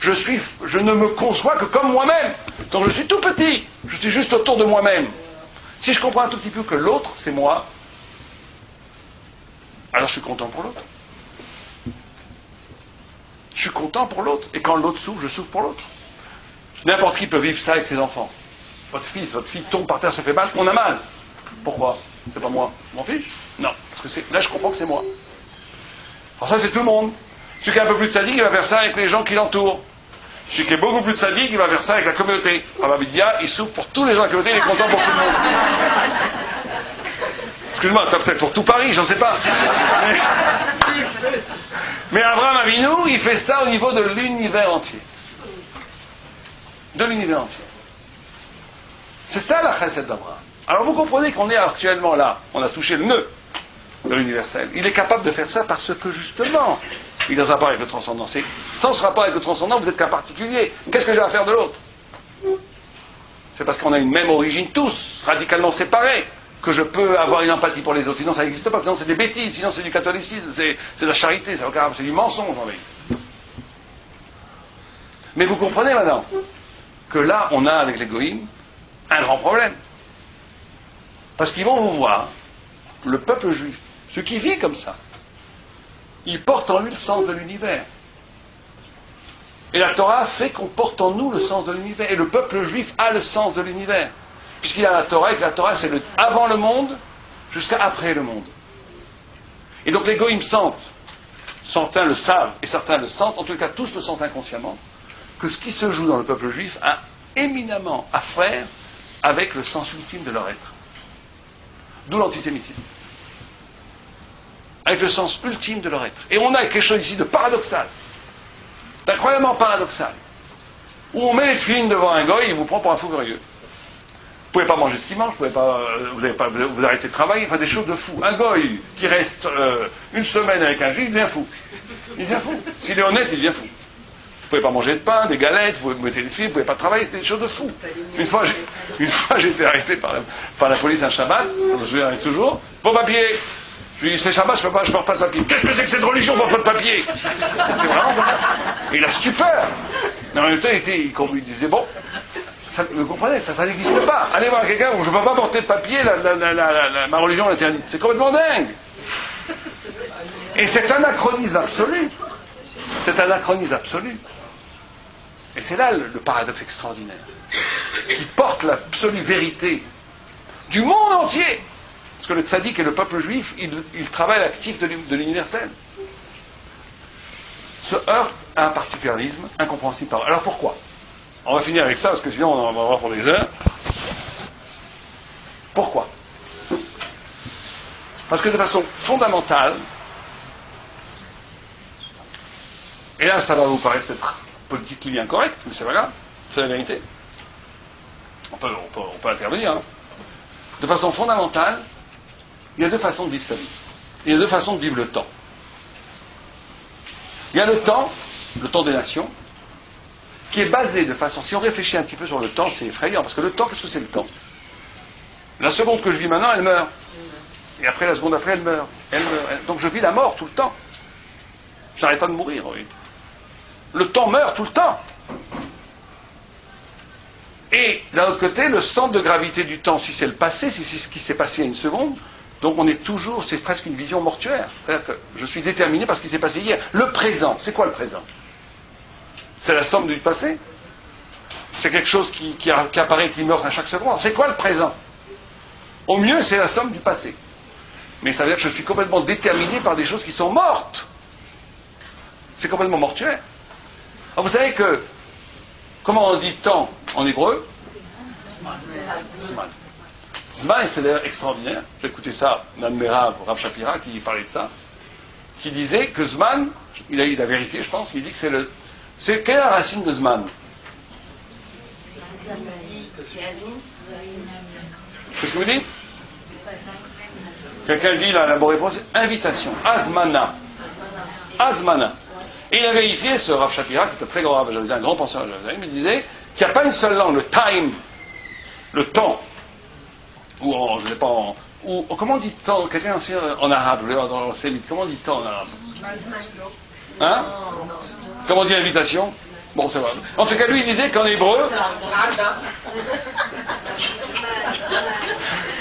je ne me conçois que comme moi-même. Donc je suis tout petit. Je suis juste autour de moi-même. Si je comprends un tout petit peu que l'autre, c'est moi, alors je suis content pour l'autre. Je suis content pour l'autre. Et quand l'autre souffre, je souffre pour l'autre. N'importe qui peut vivre ça avec ses enfants. Votre fille tombe par terre, se fait mal, on a mal. Pourquoi? C'est pas moi. M'en fiche? Non. Parce que là, je comprends que c'est moi. Alors ça, c'est tout le monde. Celui qui est un peu plus de sadique, il va faire ça avec les gens qui l'entourent. Celui qui est beaucoup plus de sadique, il va faire ça avec la communauté. Rav Abidi, il souffre pour tous les gens de la communauté, il est content pour tout le monde. Excuse-moi, t'as peut-être pour tout Paris, j'en sais pas. Mais Abraham Avinu, il fait ça au niveau de l'univers entier. De l'univers entier. C'est ça la chesed d'Abraham. Alors vous comprenez qu'on est actuellement là, on a touché le nœud de l'universel. Il est capable de faire ça parce que justement, il a un rapport avec le transcendant. Sans ce rapport avec le transcendant, vous n'êtes qu'un particulier. Qu'est-ce que j'ai à faire de l'autre? C'est parce qu'on a une même origine tous, radicalement séparés, que je peux avoir une empathie pour les autres. Sinon ça n'existe pas, sinon c'est des bêtises, sinon c'est du catholicisme, c'est de la charité, c'est du mensonge en fait. Mais vous comprenez maintenant que là, on a avec les goïms un grand problème. Parce qu'ils vont vous voir, le peuple juif, ceux qui vivent comme ça, il porte en lui le sens de l'univers. Et la Torah fait qu'on porte en nous le sens de l'univers. Et le peuple juif a le sens de l'univers. puisqu'il y a la Torah, et que la Torah c'est avant le monde jusqu'à après le monde. Et donc les goïms sentent, certains le savent et certains le sentent, en tout cas tous le sentent inconsciemment, que ce qui se joue dans le peuple juif a éminemment à faire avec le sens ultime de leur être. D'où l'antisémitisme. Avec le sens ultime de leur être. Et on a quelque chose ici de paradoxal, d'incroyablement paradoxal, où on met les filines devant un goy et il vous prend pour un fou furieux. Vous ne pouvez pas manger ce qu'il mange, vous arrêtez de travailler, enfin des choses de fou. Un goy qui reste une semaine avec un juif, il devient fou. Il devient fou. S'il est honnête, il devient fou. Vous ne pouvez pas manger de pain, des galettes, vous mettez des filles, vous ne pouvez pas travailler, c'est des choses de fou. Une fois, j'ai été arrêté par la police un Shabbat, je me souviens toujours, vos papiers. Je lui dis, c'est Shabbat, je ne porte pas de papier. Qu'est-ce que c'est que cette religion, on ne porte pas de papier? C'est vraiment ça. Et il a stupeur. Mais en même temps, il disait, bon, vous comprenez, ça n'existe pas. Allez voir quelqu'un où je ne peux pas porter de papier, ma religion l'interdite. C'est complètement dingue. Et c'est un anachronisme absolu. C'est un anachronisme absolu. Et c'est là le paradoxe extraordinaire, qui porte l'absolue vérité du monde entier. Parce que le tzaddik et le peuple juif, il travaille à l'actif de l'universel. Se heurte à un particularisme incompréhensible. Alors pourquoi? On va finir avec ça, parce que sinon on va avoir pour des heures. Pourquoi? Parce que de façon fondamentale, et là ça va vous paraître peut-être politiquement incorrect, mais c'est pas grave, c'est la vérité. On peut intervenir. Hein. De façon fondamentale, il y a deux façons de vivre sa vie. Il y a deux façons de vivre le temps. Il y a le temps des nations, qui est basé de façon... Si on réfléchit un petit peu sur le temps, c'est effrayant, parce que le temps, qu'est-ce que c'est le temps? La seconde que je vis maintenant, elle meurt. Et après, la seconde après, elle meurt. Donc je vis la mort tout le temps. J'arrête pas de mourir, oui. Le temps meurt tout le temps. Et d'un autre côté, le centre de gravité du temps, si c'est le passé, si c'est ce qui s'est passé il y a une seconde, donc on est toujours, c'est presque une vision mortuaire. C'est-à-dire que je suis déterminé par ce qui s'est passé hier. Le présent, c'est quoi le présent? C'est la somme du passé? C'est quelque chose qui apparaît et qui meurt à chaque seconde? C'est quoi le présent? Au mieux, c'est la somme du passé. Mais ça veut dire que je suis complètement déterminé par des choses qui sont mortes. C'est complètement mortuaire. Alors vous savez que, comment on dit temps en hébreu? Zman. Zman, c'est d'ailleurs extraordinaire. J'ai écouté ça d'un Merav, Rav Shapira, qui parlait de ça, qui disait que Zman, il a vérifié, je pense, il dit que c'est quelle est la racine de Zman? Qu'est-ce que vous dites? Quelqu'un dit la bonne réponse, invitation. Azmana. Azmana. Et il a vérifié, ce Rav Shapira, qui était un très grand Rav, un grand penseur, il disait qu'il n'y a pas une seule langue, le time, le temps, ou je ne sais pas, comment on dit temps? Quelqu'un en arabe, dans le sémite, comment on dit temps en arabe? Hein? Comment on dit invitation? Bon, c'est vrai. En tout cas, lui, il disait qu'en hébreu...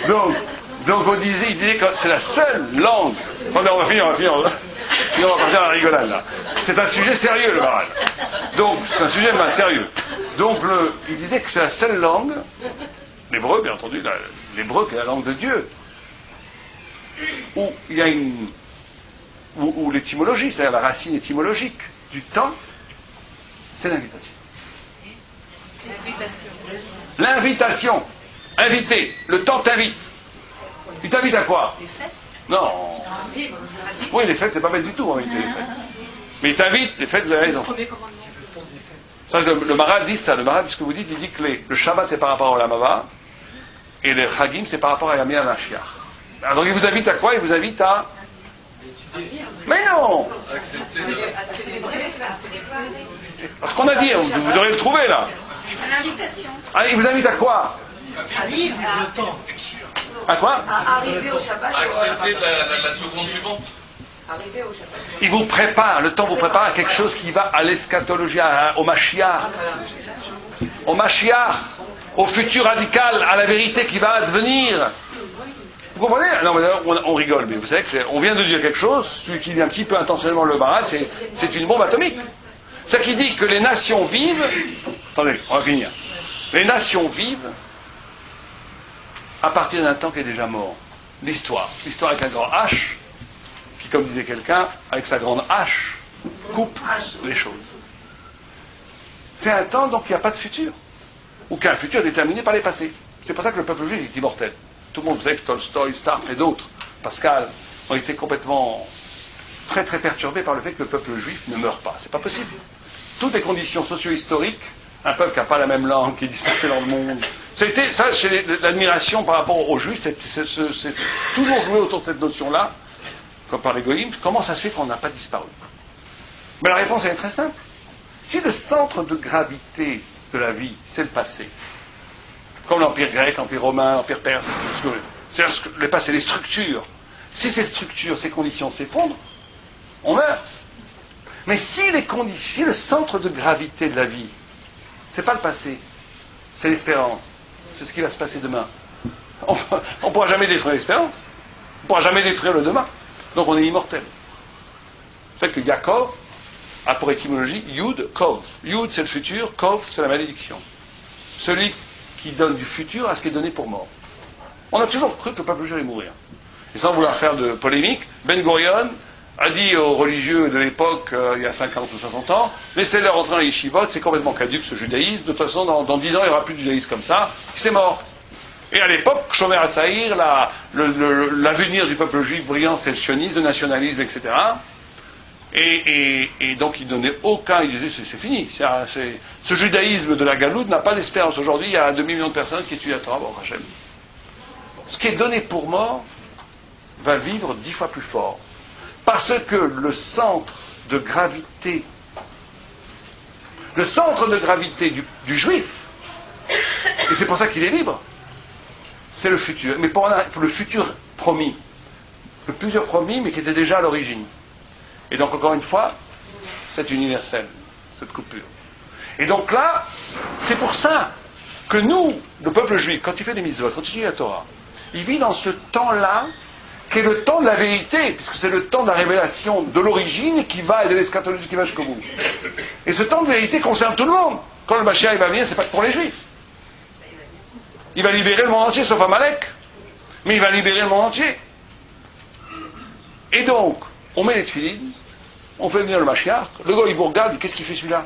Donc il disait que c'est la seule langue... Attendez, on va finir. Sinon, on va partir à la rigolade, là. C'est un sujet sérieux, le Maral. Donc, c'est un sujet sérieux. Donc, il disait que c'est la seule langue, l'hébreu, bien entendu, l'hébreu qui est la langue de Dieu, où il y a où l'étymologie, c'est-à-dire la racine étymologique du temps, c'est l'invitation. L'invitation. Inviter. Le temps t'invite. Il t'invite à quoi? Non. Oui, les fêtes, c'est pas bête du tout, inviter les fêtes. Mais il t'invite, les fêtes, vous avez raison. Ça, le Maral dit ça. Le Maral dit ce que vous dites, il dit que le Shabbat, c'est par rapport au Lamava, et le Chagim, c'est par rapport à Yamé Mashiach. Alors, il vous invite à quoi? Il vous invite à... Mais non! Ce qu'on a dit, vous devrez le trouver là. Ah, il vous invite à quoi? À vivre le temps. À quoi? À arriver au Shabbat. À accepter la seconde suivante. Arriver au Shabbat. Il vous prépare, le temps vous prépare à quelque chose qui va à l'eschatologie, au Mashiach. Au Mashiach, au futur radical, à la vérité qui va advenir. Vous comprenez? Non, mais on rigole, mais vous savez qu'on vient de dire quelque chose, celui qui dit un petit peu intentionnellement le barat, c'est une bombe atomique. C'est qui dit que les nations vivent... Attendez, on va finir. Les nations vivent à partir d'un temps qui est déjà mort. L'histoire. L'histoire avec un grand H, qui, comme disait quelqu'un, avec sa grande hache, coupe les choses. C'est un temps, donc, il n'y a pas de futur. Ou qu'un futur est déterminé par les passés. C'est pour ça que le peuple juif est immortel. Tout le monde sait que Tolstoï, Sartre et d'autres, Pascal, ont été complètement très très perturbés par le fait que le peuple juif ne meurt pas. C'est pas possible. Toutes les conditions socio-historiques, un peuple qui n'a pas la même langue, qui est dispersé dans le monde. C'était ça, chez l'admiration par rapport aux juifs, c'est toujours joué autour de cette notion-là, comme par les goïms. Comment ça se fait qu'on n'a pas disparu? Mais la réponse est très simple. Si le centre de gravité de la vie, c'est le passé, comme l'Empire grec, l'Empire romain, l'Empire perse, c'est-à-dire le passé, les structures, si ces structures, ces conditions s'effondrent, on meurt. Mais si les conditions, si le centre de gravité de la vie, c'est pas le passé, c'est l'espérance, c'est ce qui va se passer demain. On ne pourra jamais détruire l'espérance, on ne pourra jamais détruire le demain. Donc on est immortel. C'est fait que Yaakov a pour étymologie Yud, Kov. Yud c'est le futur, Kov c'est la malédiction. Celui qui donne du futur à ce qui est donné pour mort. On a toujours cru que le peuple juif allait mourir. Et sans vouloir faire de polémique, Ben Gurion a dit aux religieux de l'époque, il y a 50 ou 60 ans, laissez-les rentrer dans les yeshivot, c'est complètement caduque ce judaïsme, de toute façon dans 10 ans il n'y aura plus de judaïsme comme ça, c'est mort. Et à l'époque, Shomer HaTzaïr, l'avenir du peuple juif brillant, c'est le sionisme, le nationalisme, etc. Et donc il ne donnait aucun, il disait c'est fini, ce judaïsme de la Galoute n'a pas d'espérance. Aujourd'hui il y a un demi-million de personnes qui étudient la Torah, bon, Hachem. Ce qui est donné pour mort va vivre 10 fois plus fort. Parce que le centre de gravité du juif, et c'est pour ça qu'il est libre, c'est le futur. Mais pour le futur promis, plusieurs promis, mais qui étaient déjà à l'origine. Et donc, encore une fois, c'est universel, cette coupure. Et donc là, c'est pour ça que nous, le peuple juif, quand il fait des mitzvot, quand il lit la Torah, il vit dans ce temps-là, qui est le temps de la vérité, puisque c'est le temps de la révélation de l'origine qui va, et de l'eschatologie qui va jusqu'au bout. Et ce temps de vérité concerne tout le monde. Quand le Mashiach va venir, c'est pas que pour les Juifs. Il va libérer le monde entier, sauf Amalek. Mais il va libérer le monde entier. Et donc, on met les tefilines, on fait venir le Mashiach, le gars il vous regarde, qu'est-ce qu'il fait celui-là?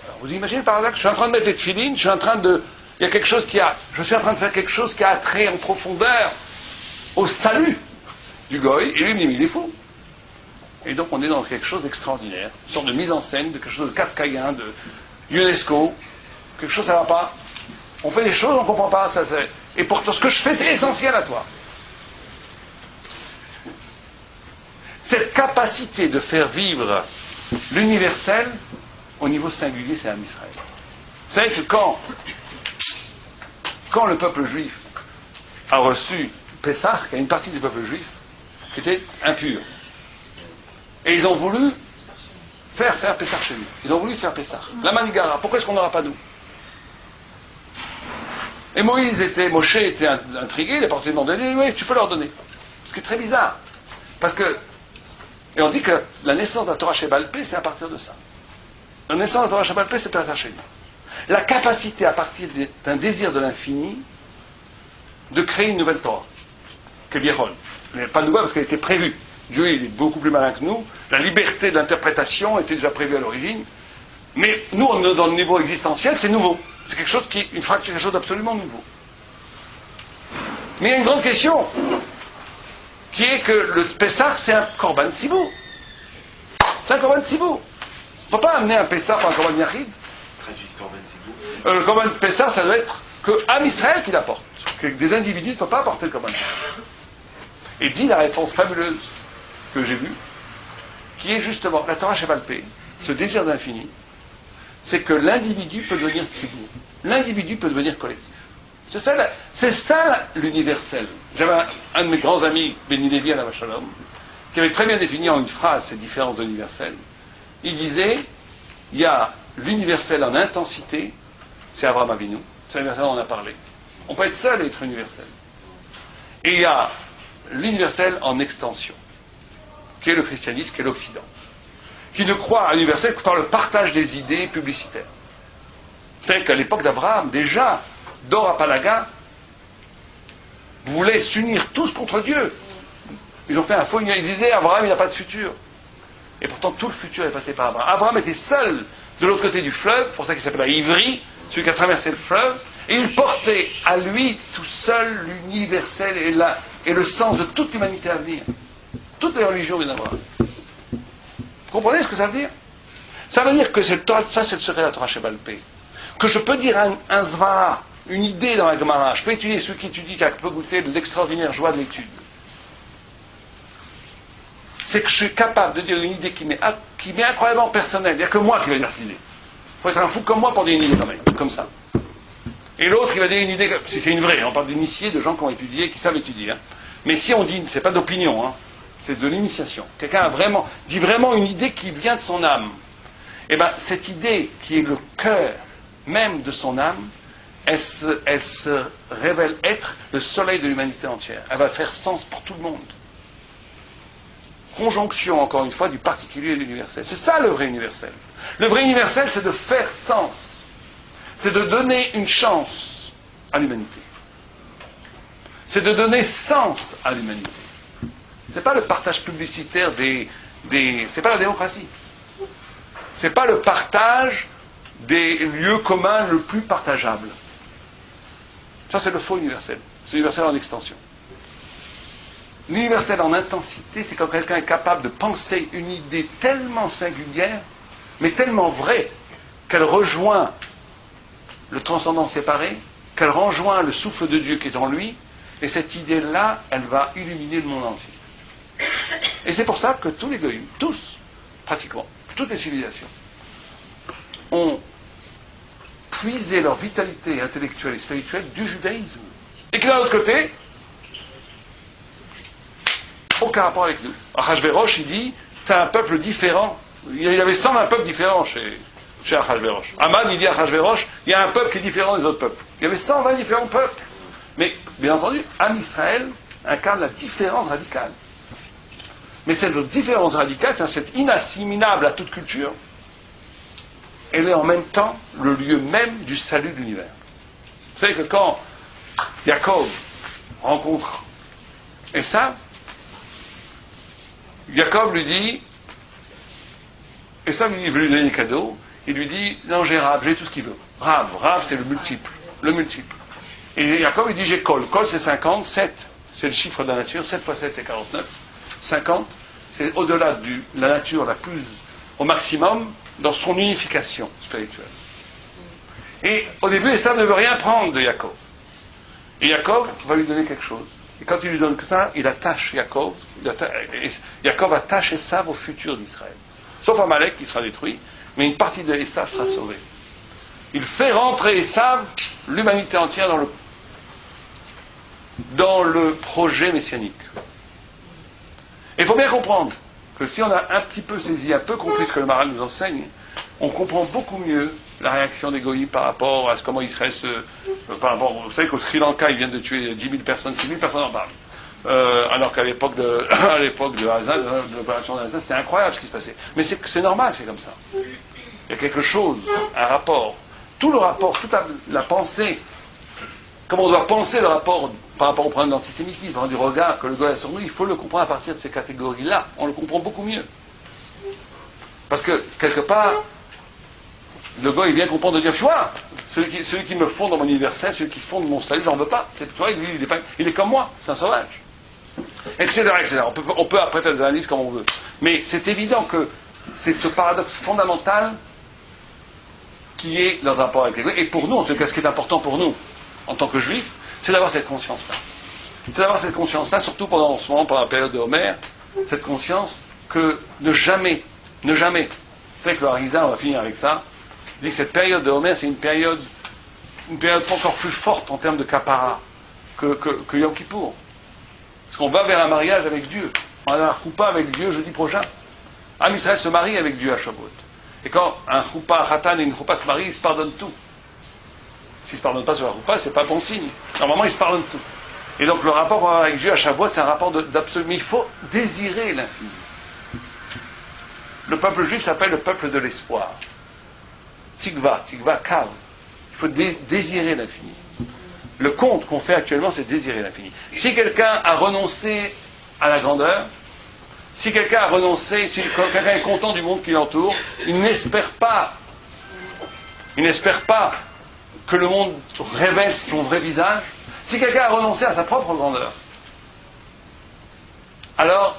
Alors, vous imaginez le paradoxe? Je suis en train de mettre les tefilines, je suis en train de faire quelque chose qui a trait en profondeur au salut du goy, et lui, il est fou. Et donc, on est dans quelque chose d'extraordinaire, une sorte de mise en scène, de quelque chose de kafkaïen, de UNESCO, quelque chose, ça va pas. On fait des choses, on ne comprend pas, et pourtant, ce que je fais, c'est essentiel à toi. Cette capacité de faire vivre l'universel au niveau singulier, c'est Am Israël. Vous savez que quand le peuple juif a reçu Pessah, il y a une partie du peuple juif qui était impure. Et ils ont voulu faire Pessah chez nous. Ils ont voulu faire Pessah. La Manigara, pourquoi est-ce qu'on n'aura pas nous? Et Moshe était intrigué, il est parti demander, il dit, oui, tu peux leur donner. Ce qui est très bizarre. Parce que, et on dit que la naissance de la Torah Sheba'al Peh, c'est à partir de ça. La naissance de la Torah Sheba'al Peh, c'est Pessah chez nous. La capacité, à partir d'un désir de l'infini, de créer une nouvelle Torah. Kebiechol. Mais pas nouvelle parce qu'elle était prévue. Dieu il est beaucoup plus malin que nous. La liberté d'interprétation était déjà prévue à l'origine. Mais nous, dans le niveau existentiel, c'est nouveau. C'est quelque chose une fracture, quelque chose d'absolument nouveau. Mais il y a une grande question, qui est que le Pessah, c'est un Korban Sibou. C'est un Korban Sibou. On ne peut pas amener un Pessah par un Korban Yachid. Traduit Korban Sibou. Le Korban Pessah, ça doit être que Am Israël qui l'apporte. Que des individus ne peuvent pas apporter le Korban Pessah. Et dit la réponse fabuleuse que j'ai vue, qui est justement la Torah Sheba'al Peh, ce désir d'infini, c'est que l'individu peut devenir tzibur. L'individu peut devenir collectif. C'est ça l'universel. J'avais un de mes grands amis, Benny Lévy, Alav Shalom, qui avait très bien défini en une phrase ces différences de l'universel. Il disait, il y a l'universel en intensité, c'est Abraham Avinu, c'est l'universel dont on a parlé. On peut être seul et être universel. Et il y a l'universel en extension, qui est le christianisme, qui est l'Occident, qui ne croit à l'universel que par le partage des idées publicitaires. C'est qu'à l'époque d'Abraham, déjà, Dor Apalaga, voulaient s'unir tous contre Dieu. Ils ont fait un faux union. Ils disaient Abraham, il n'a pas de futur. Et pourtant, tout le futur est passé par Abraham. Abraham était seul de l'autre côté du fleuve, c'est pour ça qu'il s'appelle Ivri, celui qui a traversé le fleuve, et il portait à lui tout seul l'universel et le sens de toute l'humanité à venir. Toutes les religions viennent d'Abraham. Vous comprenez ce que ça veut dire? Ça veut dire que c'est le secret de la Torah Sheba'al Peh. Que je peux dire un zvara, une idée dans la Gemara, je peux étudier ceux qui étudient, qui peuvent goûter de l'extraordinaire joie de l'étude. C'est que je suis capable de dire une idée qui m'est incroyablement personnelle. Il n'y a que moi qui va dire cette idée. Il faut être un fou comme moi pour dire une idée quand même, comme ça. Et l'autre, il va dire une idée, si c'est une vraie, on parle d'initiés, de gens qui ont étudié, qui savent étudier. Hein. Mais si on dit, c'est pas d'opinion, hein, c'est de l'initiation. Quelqu'un dit vraiment une idée qui vient de son âme. Et bien, cette idée qui est le cœur même de son âme, elle se révèle être le soleil de l'humanité entière. Elle va faire sens pour tout le monde. Conjonction, encore une fois, du particulier et de l'universel. C'est ça le vrai universel. Le vrai universel, c'est de faire sens. C'est de donner une chance à l'humanité. C'est de donner sens à l'humanité. C'est pas le partage publicitaire c'est pas la démocratie. C'est pas le partage des lieux communs le plus partageable. Ça, c'est le faux universel. C'est l'universel en extension. L'universel en intensité, c'est quand quelqu'un est capable de penser une idée tellement singulière, mais tellement vraie, qu'elle rejoint le transcendant séparé, qu'elle rejoint le souffle de Dieu qui est en lui, et cette idée-là, elle va illuminer le monde entier. Et c'est pour ça que tous les goïms, tous, pratiquement, toutes les civilisations, ont puisé leur vitalité intellectuelle et spirituelle du judaïsme. Et que d'un autre côté, aucun rapport avec nous. Achashverosh, il dit, t'as un peuple différent. Il y avait 120 peuples différents chez Achashverosh. Aman, il dit à Achashverosh, il y a un peuple qui est différent des autres peuples. Il y avait 120 différents peuples. Mais, bien entendu, Am Israël incarne la différence radicale. Mais cette différence radicale, c'est cette inassimilable à toute culture, elle est en même temps le lieu même du salut de l'univers. Vous savez que quand Jacob rencontre Esav, Jacob lui dit, Esav il veut lui donner des cadeaux, il lui dit, non j'ai Rav, j'ai tout ce qu'il veut. Rav c'est le multiple. Et Jacob il dit j'ai Kol c'est 50, 7 c'est le chiffre de la nature, 7 fois 7 c'est 49, 50 c'est au-delà de la nature la plus au maximum dans son unification spirituelle. Et au début Esav ne veut rien prendre de Jacob. Et Jacob va lui donner quelque chose. Et quand il lui donne que ça, il attache Jacob attache Esav au futur d'Israël. Sauf Amalek qui sera détruit, mais une partie de Esav sera sauvée. Il fait rentrer Esav, l'humanité entière, dans le projet messianique. Et il faut bien comprendre que si on a un petit peu saisi, un peu compris ce que le Maharal nous enseigne, on comprend beaucoup mieux la réaction des goïs par rapport à comment Israël vous savez qu'au Sri Lanka, ils viennent de tuer 10 000 personnes, 6 000 personnes en parlent. Alors qu'à l'époque de Hazan, de l'opération de Hazan, c'était incroyable ce qui se passait. Mais c'est normal, c'est comme ça. Il y a quelque chose, un rapport. Tout le rapport, toute la pensée, comment on doit penser le rapport par rapport au problème de l'antisémitisme, du regard que le goï a sur nous, il faut le comprendre à partir de ces catégories-là. On le comprend beaucoup mieux. Parce que, quelque part, le goï, il vient comprendre de dire, tu vois, celui qui me fonde dans mon universel, celui qui fonde mon salut, j'en veux pas. Toi, lui, il est comme moi, c'est un sauvage. Etc., etc. On peut après faire des analyses comme on veut. Mais c'est évident que c'est ce paradoxe fondamental qui est notre rapport avec les goïs. Et pour nous, en tout cas, ce qui est important pour nous, en tant que juifs, c'est d'avoir cette conscience-là. C'est d'avoir cette conscience-là, surtout pendant la période de Homer, cette conscience que ne jamais, vous savez que le Harizal, on va finir avec ça, dit que cette période de Homer, c'est une période encore plus forte en termes de kapara que Yom Kippour. Parce qu'on va vers un mariage avec Dieu. On a un choupa avec Dieu jeudi prochain. Am Israël se marie avec Dieu à Shavuot. Et quand un choupa, un khatan et une choupa se marient, ils se pardonnent tout. S'ils ne se pardonnent pas sur la choupa, c'est pas bon signe. Normalement, ils se pardonnent tout. Et donc le rapport avec Dieu à Shavuot, c'est un rapport d'absolu. Mais il faut désirer l'infini. Le peuple juif s'appelle le peuple de l'espoir. Tikva, kav. Il faut désirer l'infini. Le compte qu'on fait actuellement, c'est désirer l'infini. Si quelqu'un a renoncé à la grandeur, si quelqu'un a renoncé, si quelqu'un est content du monde qui l'entoure, il n'espère pas que le monde révèle son vrai visage. Si quelqu'un a renoncé à sa propre grandeur, alors,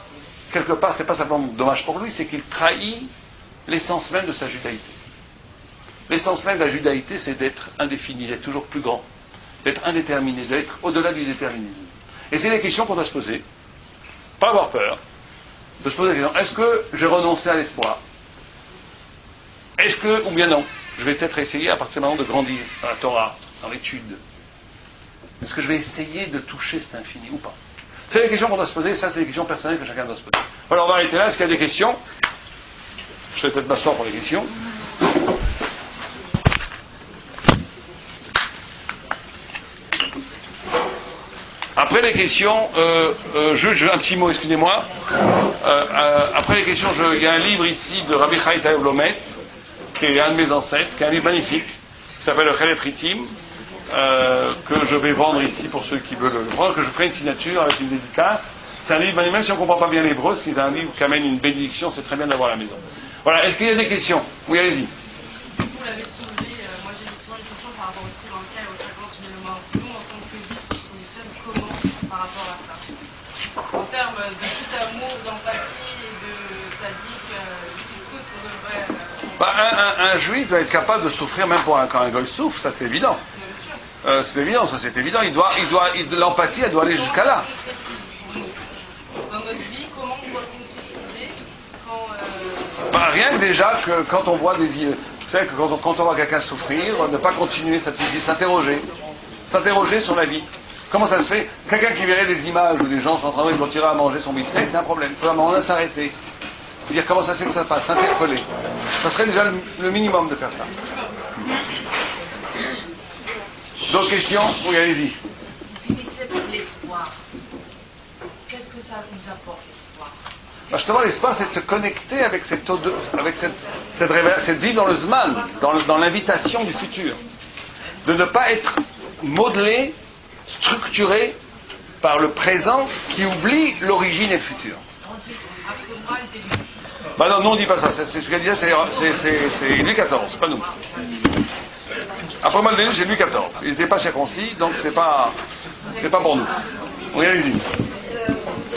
quelque part, c'est pas simplement dommage pour lui, c'est qu'il trahit l'essence même de sa judaïté. L'essence même de la judaïté, c'est d'être indéfini, d'être toujours plus grand, d'être indéterminé, d'être au-delà du déterminisme. Et c'est des questions qu'on doit se poser, pas avoir peur, de se poser la question, est-ce que j'ai renoncé à l'espoir? Est-ce que, ou bien non, je vais peut-être essayer à partir du moment de grandir dans la Torah, dans l'étude. Est-ce que je vais essayer de toucher cet infini ou pas? C'est les questions qu'on doit se poser, ça c'est les questions personnelles que chacun doit se poser. Voilà, on va arrêter là, est-ce qu'il y a des questions? Je vais peut-être m'asseoir pour les questions. Après les questions, je un petit mot, excusez-moi. Après les questions, il y a un livre ici de Rabbi Chaim Taïeb Lomet, qui est un de mes ancêtres, qui est un livre magnifique, qui s'appelle le Chelef Ritim, que je vais vendre ici pour ceux qui veulent le prendre, que je ferai une signature avec une dédicace. C'est un livre, même si on ne comprend pas bien l'hébreu, c'est un livre qui amène une bénédiction, c'est très bien d'avoir à la maison. Voilà, est-ce qu'il y a des questions? Oui, allez-y. Vous l'avez soulevé, moi j'ai souvent une question par rapport au Sri Lanka et au Chagrin du Myanmar. Nous, en tant que juifs, on se positionne comment par rapport à ça? En termes de tout amour, d'empathie et de sadique, c'est tout qu'on devrait... Un juif doit être capable de souffrir même quand un goy souffre, ça c'est évident. C'est évident, ça c'est évident. L'empathie, elle doit aller jusqu'à là. Dans notre vie, comment on doit concrétiser rien que déjà que quand on voit vous savez que quand on voit quelqu'un souffrir, ne pas continuer sa petite vie, s'interroger sur la vie. Comment ça se fait? Quelqu'un qui verrait des images où des gens sont en train de continuer à manger son beefsteak, c'est un problème. Il faut à un moment s'arrêter. Dire comment ça se fait que ça passe, s'interpeller. Ça serait déjà le minimum de faire ça. D'autres questions? Oui, allez-y. Finissez par l'espoir. Qu'est-ce que ça nous apporte, l'espoir? Justement, l'espoir, c'est de se connecter avec cette vie dans le Zman, dans l'invitation du futur. De ne pas être modelé, structuré par le présent qui oublie l'origine et le futur. Bah non, nous on dit pas ça. C'est ce qu'elle disait, c'est Louis XIV, c'est pas nous. Après moi le déluge, c'est Louis XIV. Il n'était pas circoncis, donc c'est pas pour nous. Oui, allez-y. Vous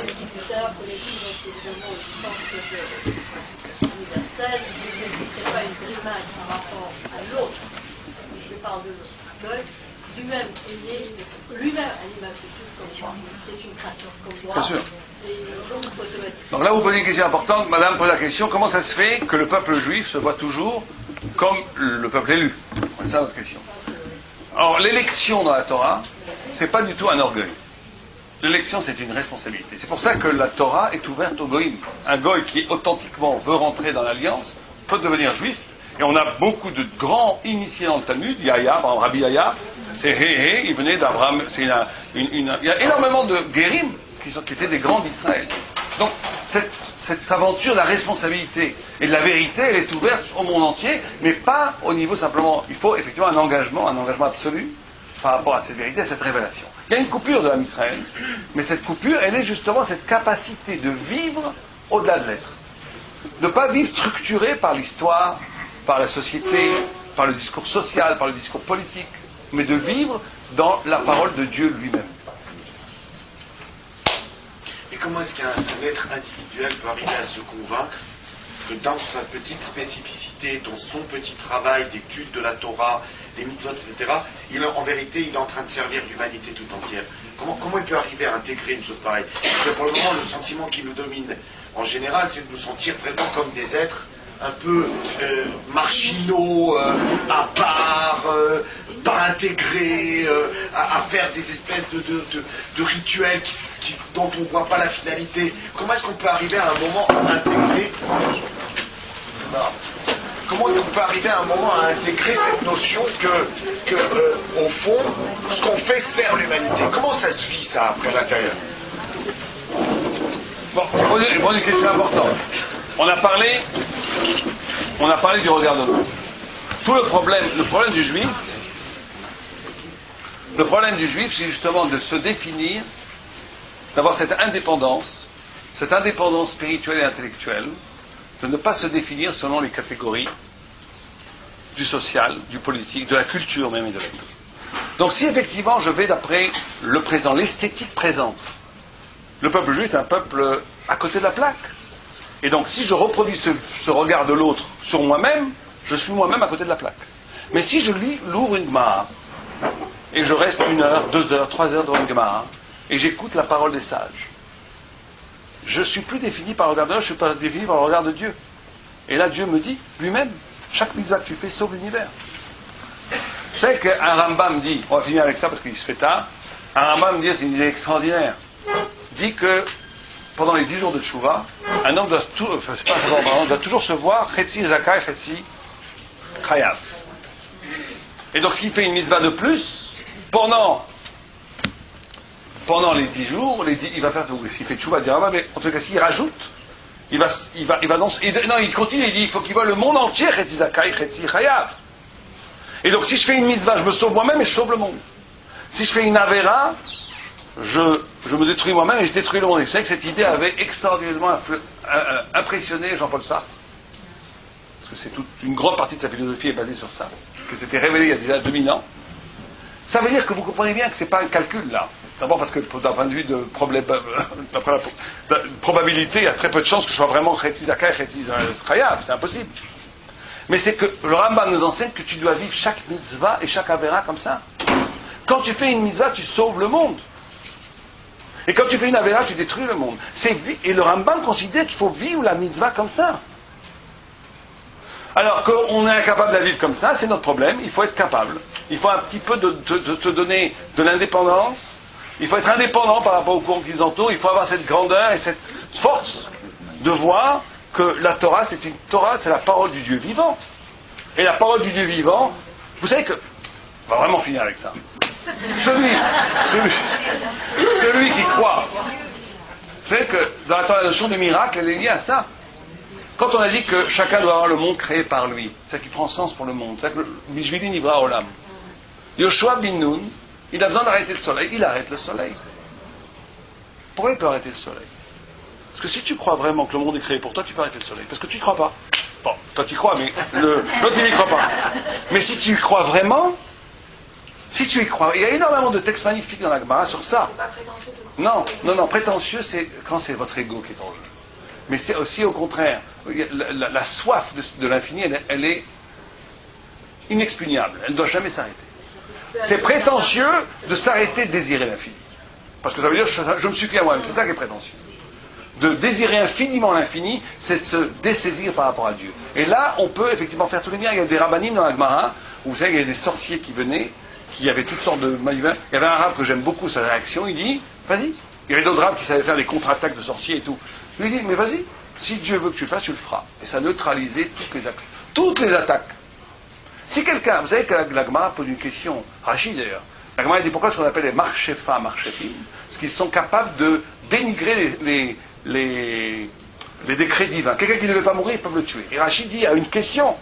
avez dit tout à l'heure que les livres, évidemment, au sens universel, est-ce que ce n'est pas une brimade par rapport à l'autre? Je parle de l'autre. Lui-même est né, lui-même à l'image de Dieu comme moi. C'est une créature comme moi. Bien sûr. Et donc là, vous posez une question importante. Madame pose la question, comment ça se fait que le peuple juif se voit toujours comme le peuple élu? C'est ça votre question. Alors, l'élection dans la Torah, c'est pas du tout un orgueil. L'élection, c'est une responsabilité. C'est pour ça que la Torah est ouverte aux goïms. Un goï qui authentiquement veut rentrer dans l'alliance peut devenir juif. Et on a beaucoup de grands initiés dans le Talmud. Yahya, par exemple, Rabbi Yahya, c'est il venait d'Abraham. Il y a énormément de guérim qui étaient des grands d'Israël. Donc, cette aventure de la responsabilité et de la vérité, elle est ouverte au monde entier, mais pas au niveau simplement. Il faut effectivement un engagement absolu par rapport à cette vérité, à cette révélation. Il y a une coupure de l'âme Israël, mais cette coupure, elle est justement cette capacité de vivre au-delà de l'être. De ne pas vivre structuré par l'histoire, par la société, par le discours social, par le discours politique, mais de vivre dans la parole de Dieu lui-même. Et comment est-ce qu'un être individuel peut arriver à se convaincre que dans sa petite spécificité, dans son petit travail d'étude de la Torah, des mitzvot, etc., en vérité, il est en train de servir l'humanité tout entière? Comment il peut arriver à intégrer une chose pareille? Parce que pour le moment, le sentiment qui nous domine, en général, c'est de nous sentir vraiment comme des êtres un peu marginaux, à part, pas intégrés, à faire des espèces de rituels dont on ne voit pas la finalité. Comment est-ce qu'on peut arriver à un moment à intégrer Comment est-ce qu'on peut arriver à un moment à intégrer cette notion que au fond, ce qu'on fait sert l'humanité? Comment ça se vit ça après à l'intérieur? Bon, je pose une question importante. On a parlé du regard de l'autre. Le problème du juif, Le problème du juif, c'est justement de se définir, d'avoir cette indépendance spirituelle et intellectuelle, de ne pas se définir selon les catégories du social, du politique, de la culture même et de l'être. Donc si effectivement je vais d'après le présent, l'esthétique présente, le peuple juif est un peuple à côté de la plaque. Et donc si je reproduis ce regard de l'autre sur moi-même, je suis moi-même à côté de la plaque. Mais si je l'ouvre une Gemara, et je reste 1 heure, 2 heures, 3 heures dans une Gemara, et j'écoute la parole des sages, je ne suis plus défini par le regard de l'autre, je ne suis pas défini par le regard de Dieu. Et là Dieu me dit, lui-même, chaque mitzvah que tu fais sauve l'univers. Vous savez qu'un Rambam dit, on va finir avec ça parce qu'il se fait tard, un Rambam dit, c'est une idée extraordinaire, dit que pendant les 10 jours de Tchouva, un homme doit, doit toujours se voir Chetzi Zakai, Chetzi Chayav. Et donc s'il fait une mitzvah de plus, pendant les 10 jours, il va faire tout. S'il fait Tchouva, il dira, mais en tout cas s'il rajoute, il va dans, non, il continue, il dit, il faut qu'il voit le monde entier, Chetzi Zakai, Chetzi Chayav. Et donc si je fais une mitzvah, je me sauve moi-même et je sauve le monde. Si je fais une avera, je me détruis moi-même et je détruis le monde. Et vous savez que cette idée avait extraordinairement impressionné Jean-Paul Sartre. Parce que c'est toute une grande partie de sa philosophie est basée sur ça. Que c'était révélé il y a déjà 2000 ans. Ça veut dire que vous comprenez bien que ce n'est pas un calcul là. D'abord parce que d'un point de vue de probabilité, il y a très peu de chances que je sois vraiment Chetzi Zakai, Chetzi Chayav. C'est impossible. Mais c'est que le Rambam nous enseigne que tu dois vivre chaque mitzvah et chaque avera comme ça. Quand tu fais une mitzvah, tu sauves le monde. Et quand tu fais une avera, tu détruis le monde. Et le Rambam considère qu'il faut vivre la mitzvah comme ça. Alors qu'on est incapable de la vivre comme ça, c'est notre problème. Il faut être capable. Il faut un petit peu de te donner de l'indépendance. Il faut être indépendant par rapport aux courants qui nous entourent. Il faut avoir cette grandeur et cette force de voir que la Torah, c'est la parole du Dieu vivant. Et la parole du Dieu vivant, vous savez que... On va vraiment finir avec ça. Celui qui croit. Vous savez que dans la Torah, la notion de miracle, elle est liée à ça. Quand on a dit que chacun doit avoir le monde créé par lui, c'est ça qui prend sens pour le monde. C'est ça que le Mishvili Nivra Olam. Yoshua bin Nun, il a besoin d'arrêter le soleil, il arrête le soleil. Pourquoi il peut arrêter le soleil? Parce que si tu crois vraiment que le monde est créé pour toi, tu peux arrêter le soleil. Parce que tu n'y crois pas. Bon, toi tu y crois, mais l'autre il n'y croit pas. Mais si tu y crois vraiment, si tu y crois, il y a énormément de textes magnifiques dans la Gemara sur ça. C'est pas prétentieux de croire. Non, prétentieux, c'est quand c'est votre ego qui est en jeu. Mais c'est aussi au contraire, la soif de l'infini, elle est inexpugnable, elle ne doit jamais s'arrêter. C'est prétentieux de s'arrêter de désirer l'infini. Parce que ça veut dire je me suffis à moi-même, c'est ça qui est prétentieux. De désirer infiniment l'infini, c'est de se dessaisir par rapport à Dieu. Et là, on peut effectivement faire tous les miracles. Il y a des rabbinim dans la Gemara, où vous savez, il y a des sorciers qui venaient, qui avaient toutes sortes de manivelles. Il y avait un rabbin que j'aime beaucoup, sa réaction, il dit, vas-y. Il y avait d'autres rabbins qui savaient faire des contre-attaques de sorciers et tout. Lui dit, mais vas-y, si Dieu veut que tu le fasses, tu le feras. Et ça neutralisait toutes les attaques. Si quelqu'un, vous savez que la Gemara pose une question, Rachid d'ailleurs, la Gemara dit pourquoi ce qu'on appelle les marchefa, marchefim, parce qu'ils sont capables de dénigrer les décrets divins. Quelqu'un qui ne veut pas mourir, ils peuvent le tuer. Et Rachid dit, il y a une question.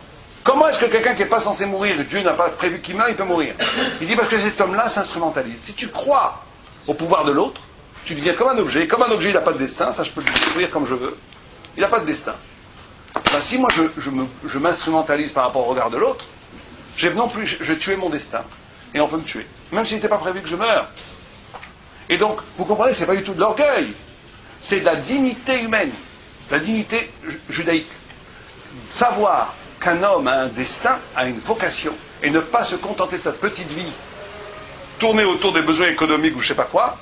Comment est-ce que quelqu'un qui n'est pas censé mourir, Dieu n'a pas prévu qu'il meure, il peut mourir? Il dit parce que cet homme-là s'instrumentalise. Si tu crois au pouvoir de l'autre, tu deviens comme un objet. Comme un objet, il n'a pas de destin, ça je peux le détruire comme je veux. Il n'a pas de destin. Ben, si moi je m'instrumentalise par rapport au regard de l'autre, non plus, je tuais mon destin. Et on peut me tuer. Même s'il n'était pas prévu que je meure. Et donc, vous comprenez, c'est pas du tout de l'orgueil. C'est de la dignité humaine. De la dignité judaïque. Savoir qu'un homme a un destin, a une vocation, et ne pas se contenter de sa petite vie, tourner autour des besoins économiques ou je sais pas quoi,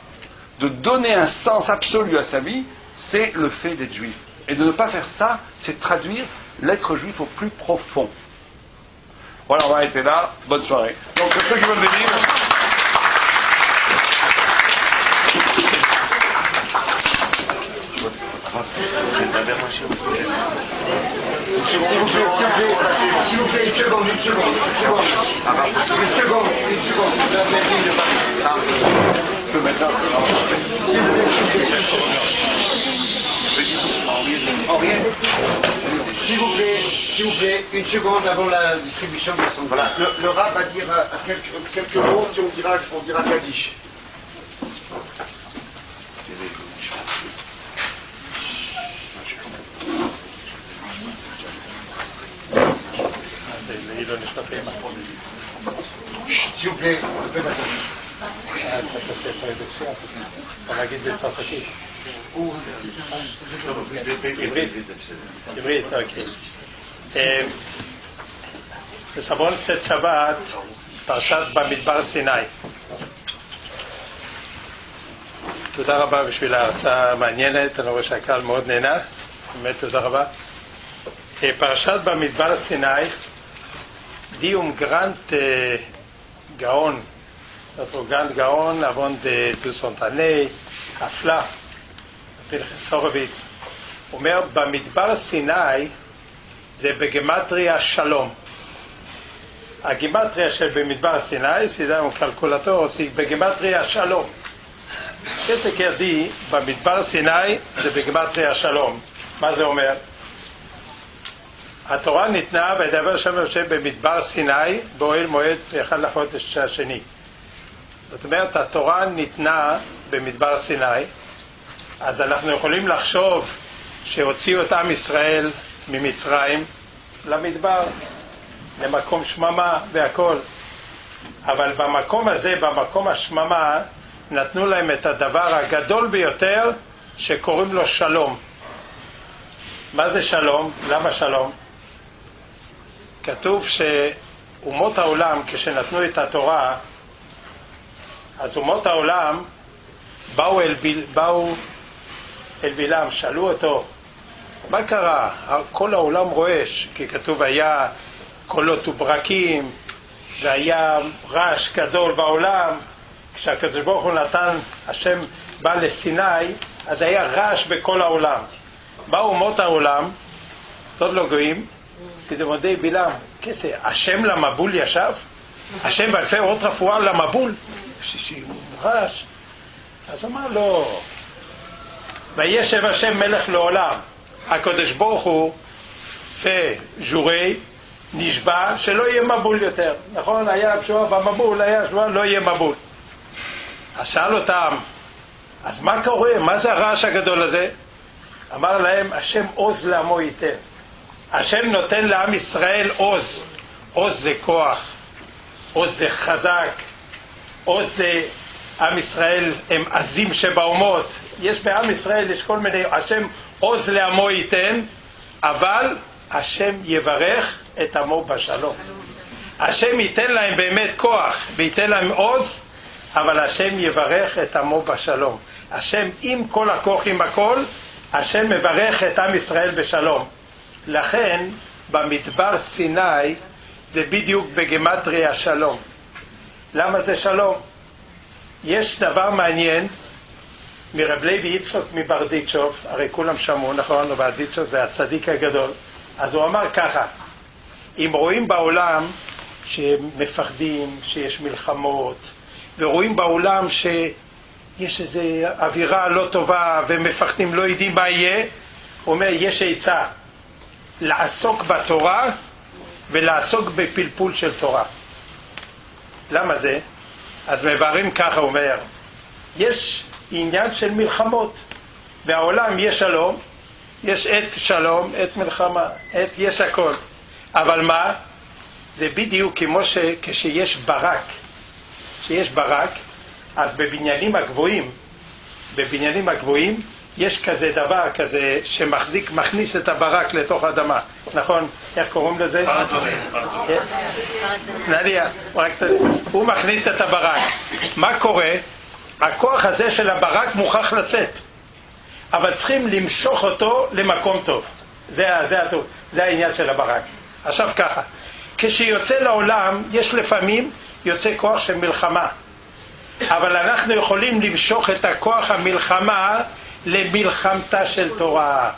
de donner un sens absolu à sa vie, c'est le fait d'être juif. Et de ne pas faire ça, c'est traduire l'être juif au plus profond. Voilà, on va arrêter là. Bonne soirée. Donc, ceux qui veulent des livres... S'il vous plaît, une seconde. Je peux mettre un... En rien. S'il vous plaît, une seconde avant la distribution de l'assemblée. Voilà, le Rav va dire quelques mots, puis on dira Kaddish. S'il vous plaît, un peu d'attention. עברית, אוקיי. בסבון צאת שבת, פרשת במדבר סיני. תודה רבה בשביל ההרצאה המעניינת, אני רואה שהקהל מאוד נהנה, באמת תודה רבה. פרשת במדבר סיני, di un grande gaon, notre grand gaon avant de 200 années, Hafla, פנחס הורוביץ, אומר במדבר סיני זה בגמטריה שלום. הגימטריה של במדבר סיני, זה un calculateur, c'est בגמטריה שלום. Qu'est-ce qu'il dit במדבר סיני זה בגמטריה שלום? מה זה אומר? התורה ניתנה וידבר שם השם במדבר סיני באוהל מועד באחד לחודש השני. זאת אומרת, התורה ניתנה במדבר סיני, אז אנחנו יכולים לחשוב שהוציאו את עם ישראל ממצרים למדבר, למקום שממה והכל. אבל במקום הזה, במקום השממה, נתנו להם את הדבר הגדול ביותר שקוראים לו שלום. מה זה שלום? למה שלום? כתוב שאומות העולם, כשנתנו את התורה, אז אומות העולם באו אל בלעם, שאלו אותו, מה קרה? כל העולם רועש, כי כתוב היה קולות וברקים, והיה רעש גדול בעולם. כשהקדוש ברוך הוא נתן, השם בא לסיני, אז היה רעש בכל העולם. באו אומות העולם, תוד לא גויים, סידמודי בלעם, כסה, השם למבול ישב? השם באלפי אות רפואה למבול? רעש. אז אמר לו, וישב השם מלך לעולם. הקדוש ברוך הוא וז'ורי נשבע שלא יהיה מבול יותר. נכון? היה שבועה במבול, היה שבועה לא יהיה מבול. אז שאל אותם, אז מה קורה? מה זה הרעש הגדול הזה? אמר להם, השם עוז לעמו ייתן. השם נותן לעם ישראל עוז. עוז זה כוח, עוז זה חזק, עוז זה עם ישראל הם עזים שבאומות. יש בעם ישראל, יש כל מיני, השם עוז לעמו ייתן, אבל השם יברך את עמו בשלום. השם ייתן להם באמת כוח וייתן להם עוז, אבל השם יברך את עמו בשלום. השם עם כל הכוח, עם הכל, השם מברך את עם ישראל בשלום. לכן במדבר סיני זה בדיוק בגמטריה שלום. למה זה שלום? יש דבר מעניין מרב לוי יצחק מברדיצ'וב, הרי כולם שמעו, נכון? ברדיצ'וב זה הצדיק הגדול. אז הוא אמר ככה, אם רואים בעולם שמפחדים, שיש מלחמות, ורואים בעולם שיש איזו אווירה לא טובה ומפחדים, לא יודעים מה יהיה, הוא אומר, יש עצה לעסוק בתורה ולעסוק בפלפול של תורה. למה זה? אז מבארים ככה, הוא אומר, יש עניין של מלחמות, והעולם יש שלום, יש עת שלום, עת מלחמה, עת יש הכל. אבל מה? זה בדיוק כמו כשיש ברק. כשיש ברק, אז בבניינים הגבוהים, יש כזה דבר כזה מכניס את הברק לתוך האדמה. נכון? איך קוראים לזה? נדיה, הוא מכניס את הברק. מה קורה? הכוח הזה של הברק מוכרח לצאת. אבל צריכים למשוך אותו למקום טוב. זה העניין של הברק. עכשיו ככה, כשיוצא לעולם, יש לפעמים יוצא כוח של מלחמה. אבל אנחנו יכולים למשוך את הכוח המלחמה למלחמתה של תורה.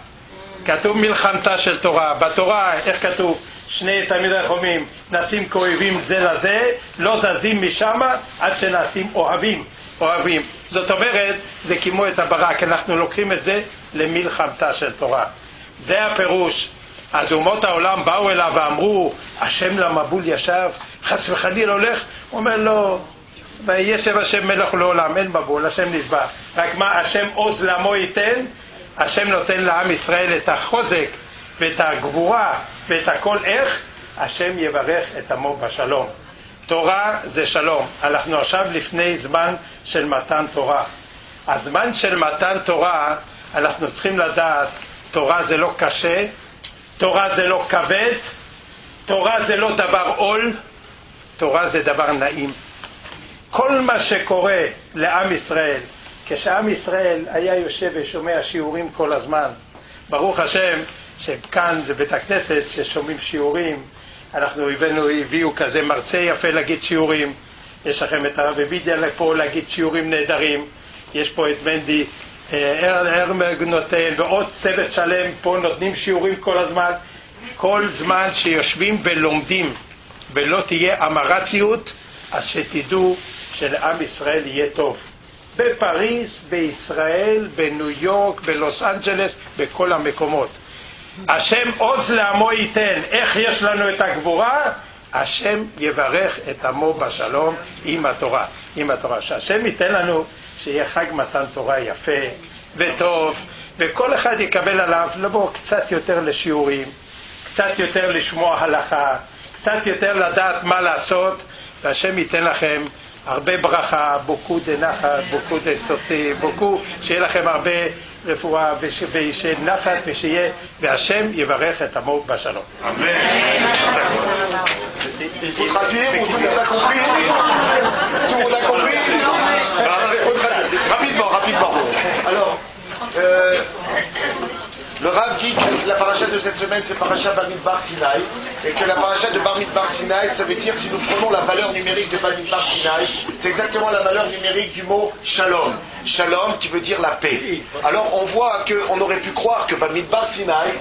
כתוב מלחמתה של תורה. בתורה, איך כתוב? שני תלמידי חכמים נעשים כאוהבים זה לזה, לא זזים משם עד שנעשים אוהבים. זאת אומרת, זה כמו את הברק, אנחנו לוקחים את זה למלחמתה של תורה. זה הפירוש. אז אומות העולם באו אליו ואמרו, השם למבול ישב, חס וחלילה הולך, הוא אומר לו, וישב השם מלך לעולם, אין מבול, השם נשבע. רק מה, השם עוז לעמו ייתן, השם נותן לעם ישראל את החוזק ואת הגבורה ואת הכל איך, השם יברך את עמו בשלום. תורה זה שלום. אנחנו עכשיו לפני זמן של מתן תורה. הזמן של מתן תורה, אנחנו צריכים לדעת, תורה זה לא קשה, תורה זה לא כבד, תורה זה לא דבר עול, תורה זה דבר נעים. כל מה שקורה לעם ישראל, כשעם ישראל היה יושב ושומע שיעורים כל הזמן, ברוך השם שכאן זה בית הכנסת ששומעים שיעורים, אנחנו הביאו כזה מרצה יפה להגיד שיעורים, יש לכם את הרב בידיה לפה להגיד שיעורים נהדרים, יש פה את מנדי הרמג נותן ועוד צוות שלם פה נותנים שיעורים כל הזמן. כל זמן שיושבים ולומדים ולא תהיה אמרציות, אז שתדעו שלעם ישראל יהיה טוב בפריז, בישראל, בניו יורק, בלוס אנג'לס, בכל המקומות. השם עוז לעמו ייתן. איך יש לנו את הגבורה? השם יברך את עמו בשלום עם התורה, עם התורה. שהשם ייתן לנו שיהיה חג מתן תורה יפה וטוב, וכל אחד יקבל עליו לבוא קצת יותר לשיעורים, קצת יותר לשמוע הלכה, קצת יותר לדעת מה לעשות, והשם ייתן לכם הרבה ברכה, בוקו דנחת, בוקו דסוטי, בוקו, שיהיה לכם הרבה רפואה ושנחת ושיהיה, והשם יברך את עמו בשלום. Amen. Il faut traduire, tout le monde a compris. Tout le monde a compris. Il faut traduire. Rapidement. Alors, le Rav dit que la paracha de cette semaine c'est paracha Bamidbar Sinaï, et que la paracha de Bamidbar Sinaï, ça veut dire, si nous prenons la valeur numérique de Bamidbar Sinaï, c'est exactement la valeur numérique du mot Shalom. Shalom qui veut dire la paix. Alors on voit qu'on aurait pu croire que Bamidbar Sinaï,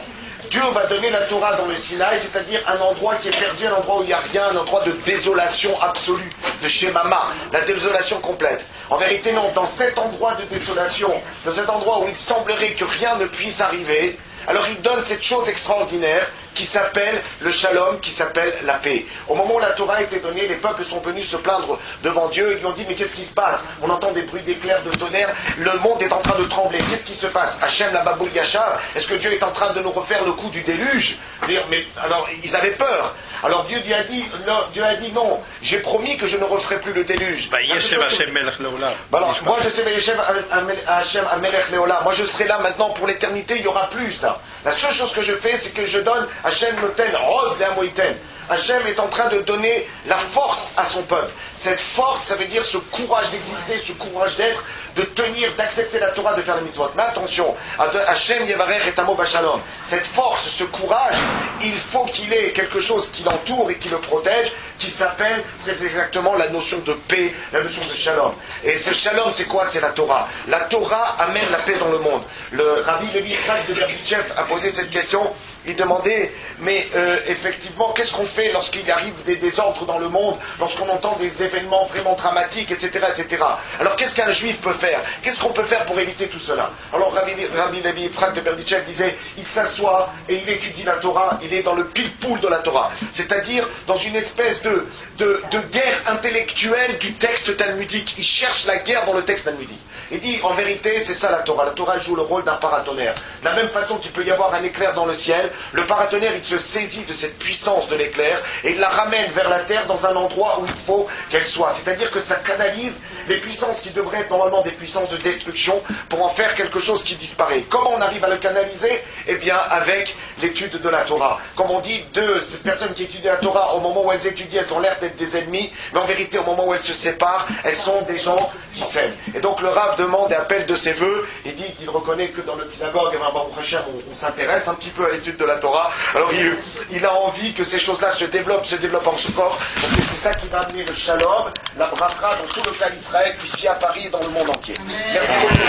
Dieu va donner la Torah dans le Sinaï, c'est-à-dire un endroit qui est perdu, un endroit où il n'y a rien, un endroit de désolation absolue, de Shemama, la désolation complète. En vérité, non, dans cet endroit de désolation, dans cet endroit où il semblerait que rien ne puisse arriver, alors il donne cette chose extraordinaire qui s'appelle le shalom, qui s'appelle la paix. Au moment où la Torah a été donnée, les peuples sont venus se plaindre devant Dieu, ils lui ont dit, mais qu'est-ce qui se passe? On entend des bruits d'éclairs, de tonnerre, le monde est en train de trembler, qu'est-ce qui se passe? Hachem la Baboul Yachar, est-ce que Dieu est en train de nous refaire le coup du déluge? Mais alors, ils avaient peur. Alors Dieu a dit non, j'ai promis que je ne referai plus le déluge. Moi je sais Hachem Amelech Leolam, moi je serai là maintenant pour l'éternité, il n'y aura plus ça. La seule chose que je fais, c'est que je donne Hachem Noten Rose de Amoïten. Hachem est en train de donner la force à son peuple. Cette force, ça veut dire ce courage d'exister, ce courage d'être, de tenir, d'accepter la Torah, de faire les mitzvot. Mais attention, Hachem Yevarech et Amo Bashalom. Cette force, ce courage, il faut qu'il ait quelque chose qui l'entoure et qui le protège, qui s'appelle très exactement la notion de paix, la notion de shalom. Et ce shalom, c'est quoi? C'est la Torah. La Torah amène la paix dans le monde. Le Rabbi Levi Yitzhak de Berditchev a posé cette question. Il demandait, mais effectivement, qu'est-ce qu'on fait lorsqu'il arrive des désordres dans le monde, lorsqu'on entend des événements vraiment dramatiques, etc., etc. Alors, qu'est-ce qu'un juif peut faire? Qu'est-ce qu'on peut faire pour éviter tout cela? Alors, Rabbi Levi Yitzhak de Berditchev disait, il s'assoit et il étudie la Torah, il est dans le pile-poule de la Torah. C'est-à-dire, dans une espèce de guerre intellectuelle du texte talmudique. Il cherche la guerre dans le texte talmudique. Il dit, en vérité, c'est ça la Torah. La Torah joue le rôle d'un paratonnerre. De la même façon qu'il peut y avoir un éclair dans le ciel, le paratonnerre, il se saisit de cette puissance de l'éclair et il la ramène vers la terre dans un endroit où il faut qu'elle soit. C'est-à-dire que ça canalise les puissances qui devraient être normalement des puissances de destruction pour en faire quelque chose qui disparaît. Comment on arrive à le canaliser? Eh bien, avec l'étude de la Torah. Comme on dit, deux personnes qui étudient la Torah, au moment où elles étudient, elles ont l'air d'être des ennemis, mais en vérité, au moment où elles se séparent, elles sont des gens qui s'aiment. Et donc, le Rav demande et appelle de ses voeux, il dit qu'il reconnaît que dans notre synagogue, on s'intéresse un petit peu à l'étude de la Torah. Alors il a envie que ces choses-là se développent en ce corps, parce que c'est ça qui va amener le shalom, la bracha dans tout le clan d'Israël, ici à Paris et dans le monde entier. Merci beaucoup.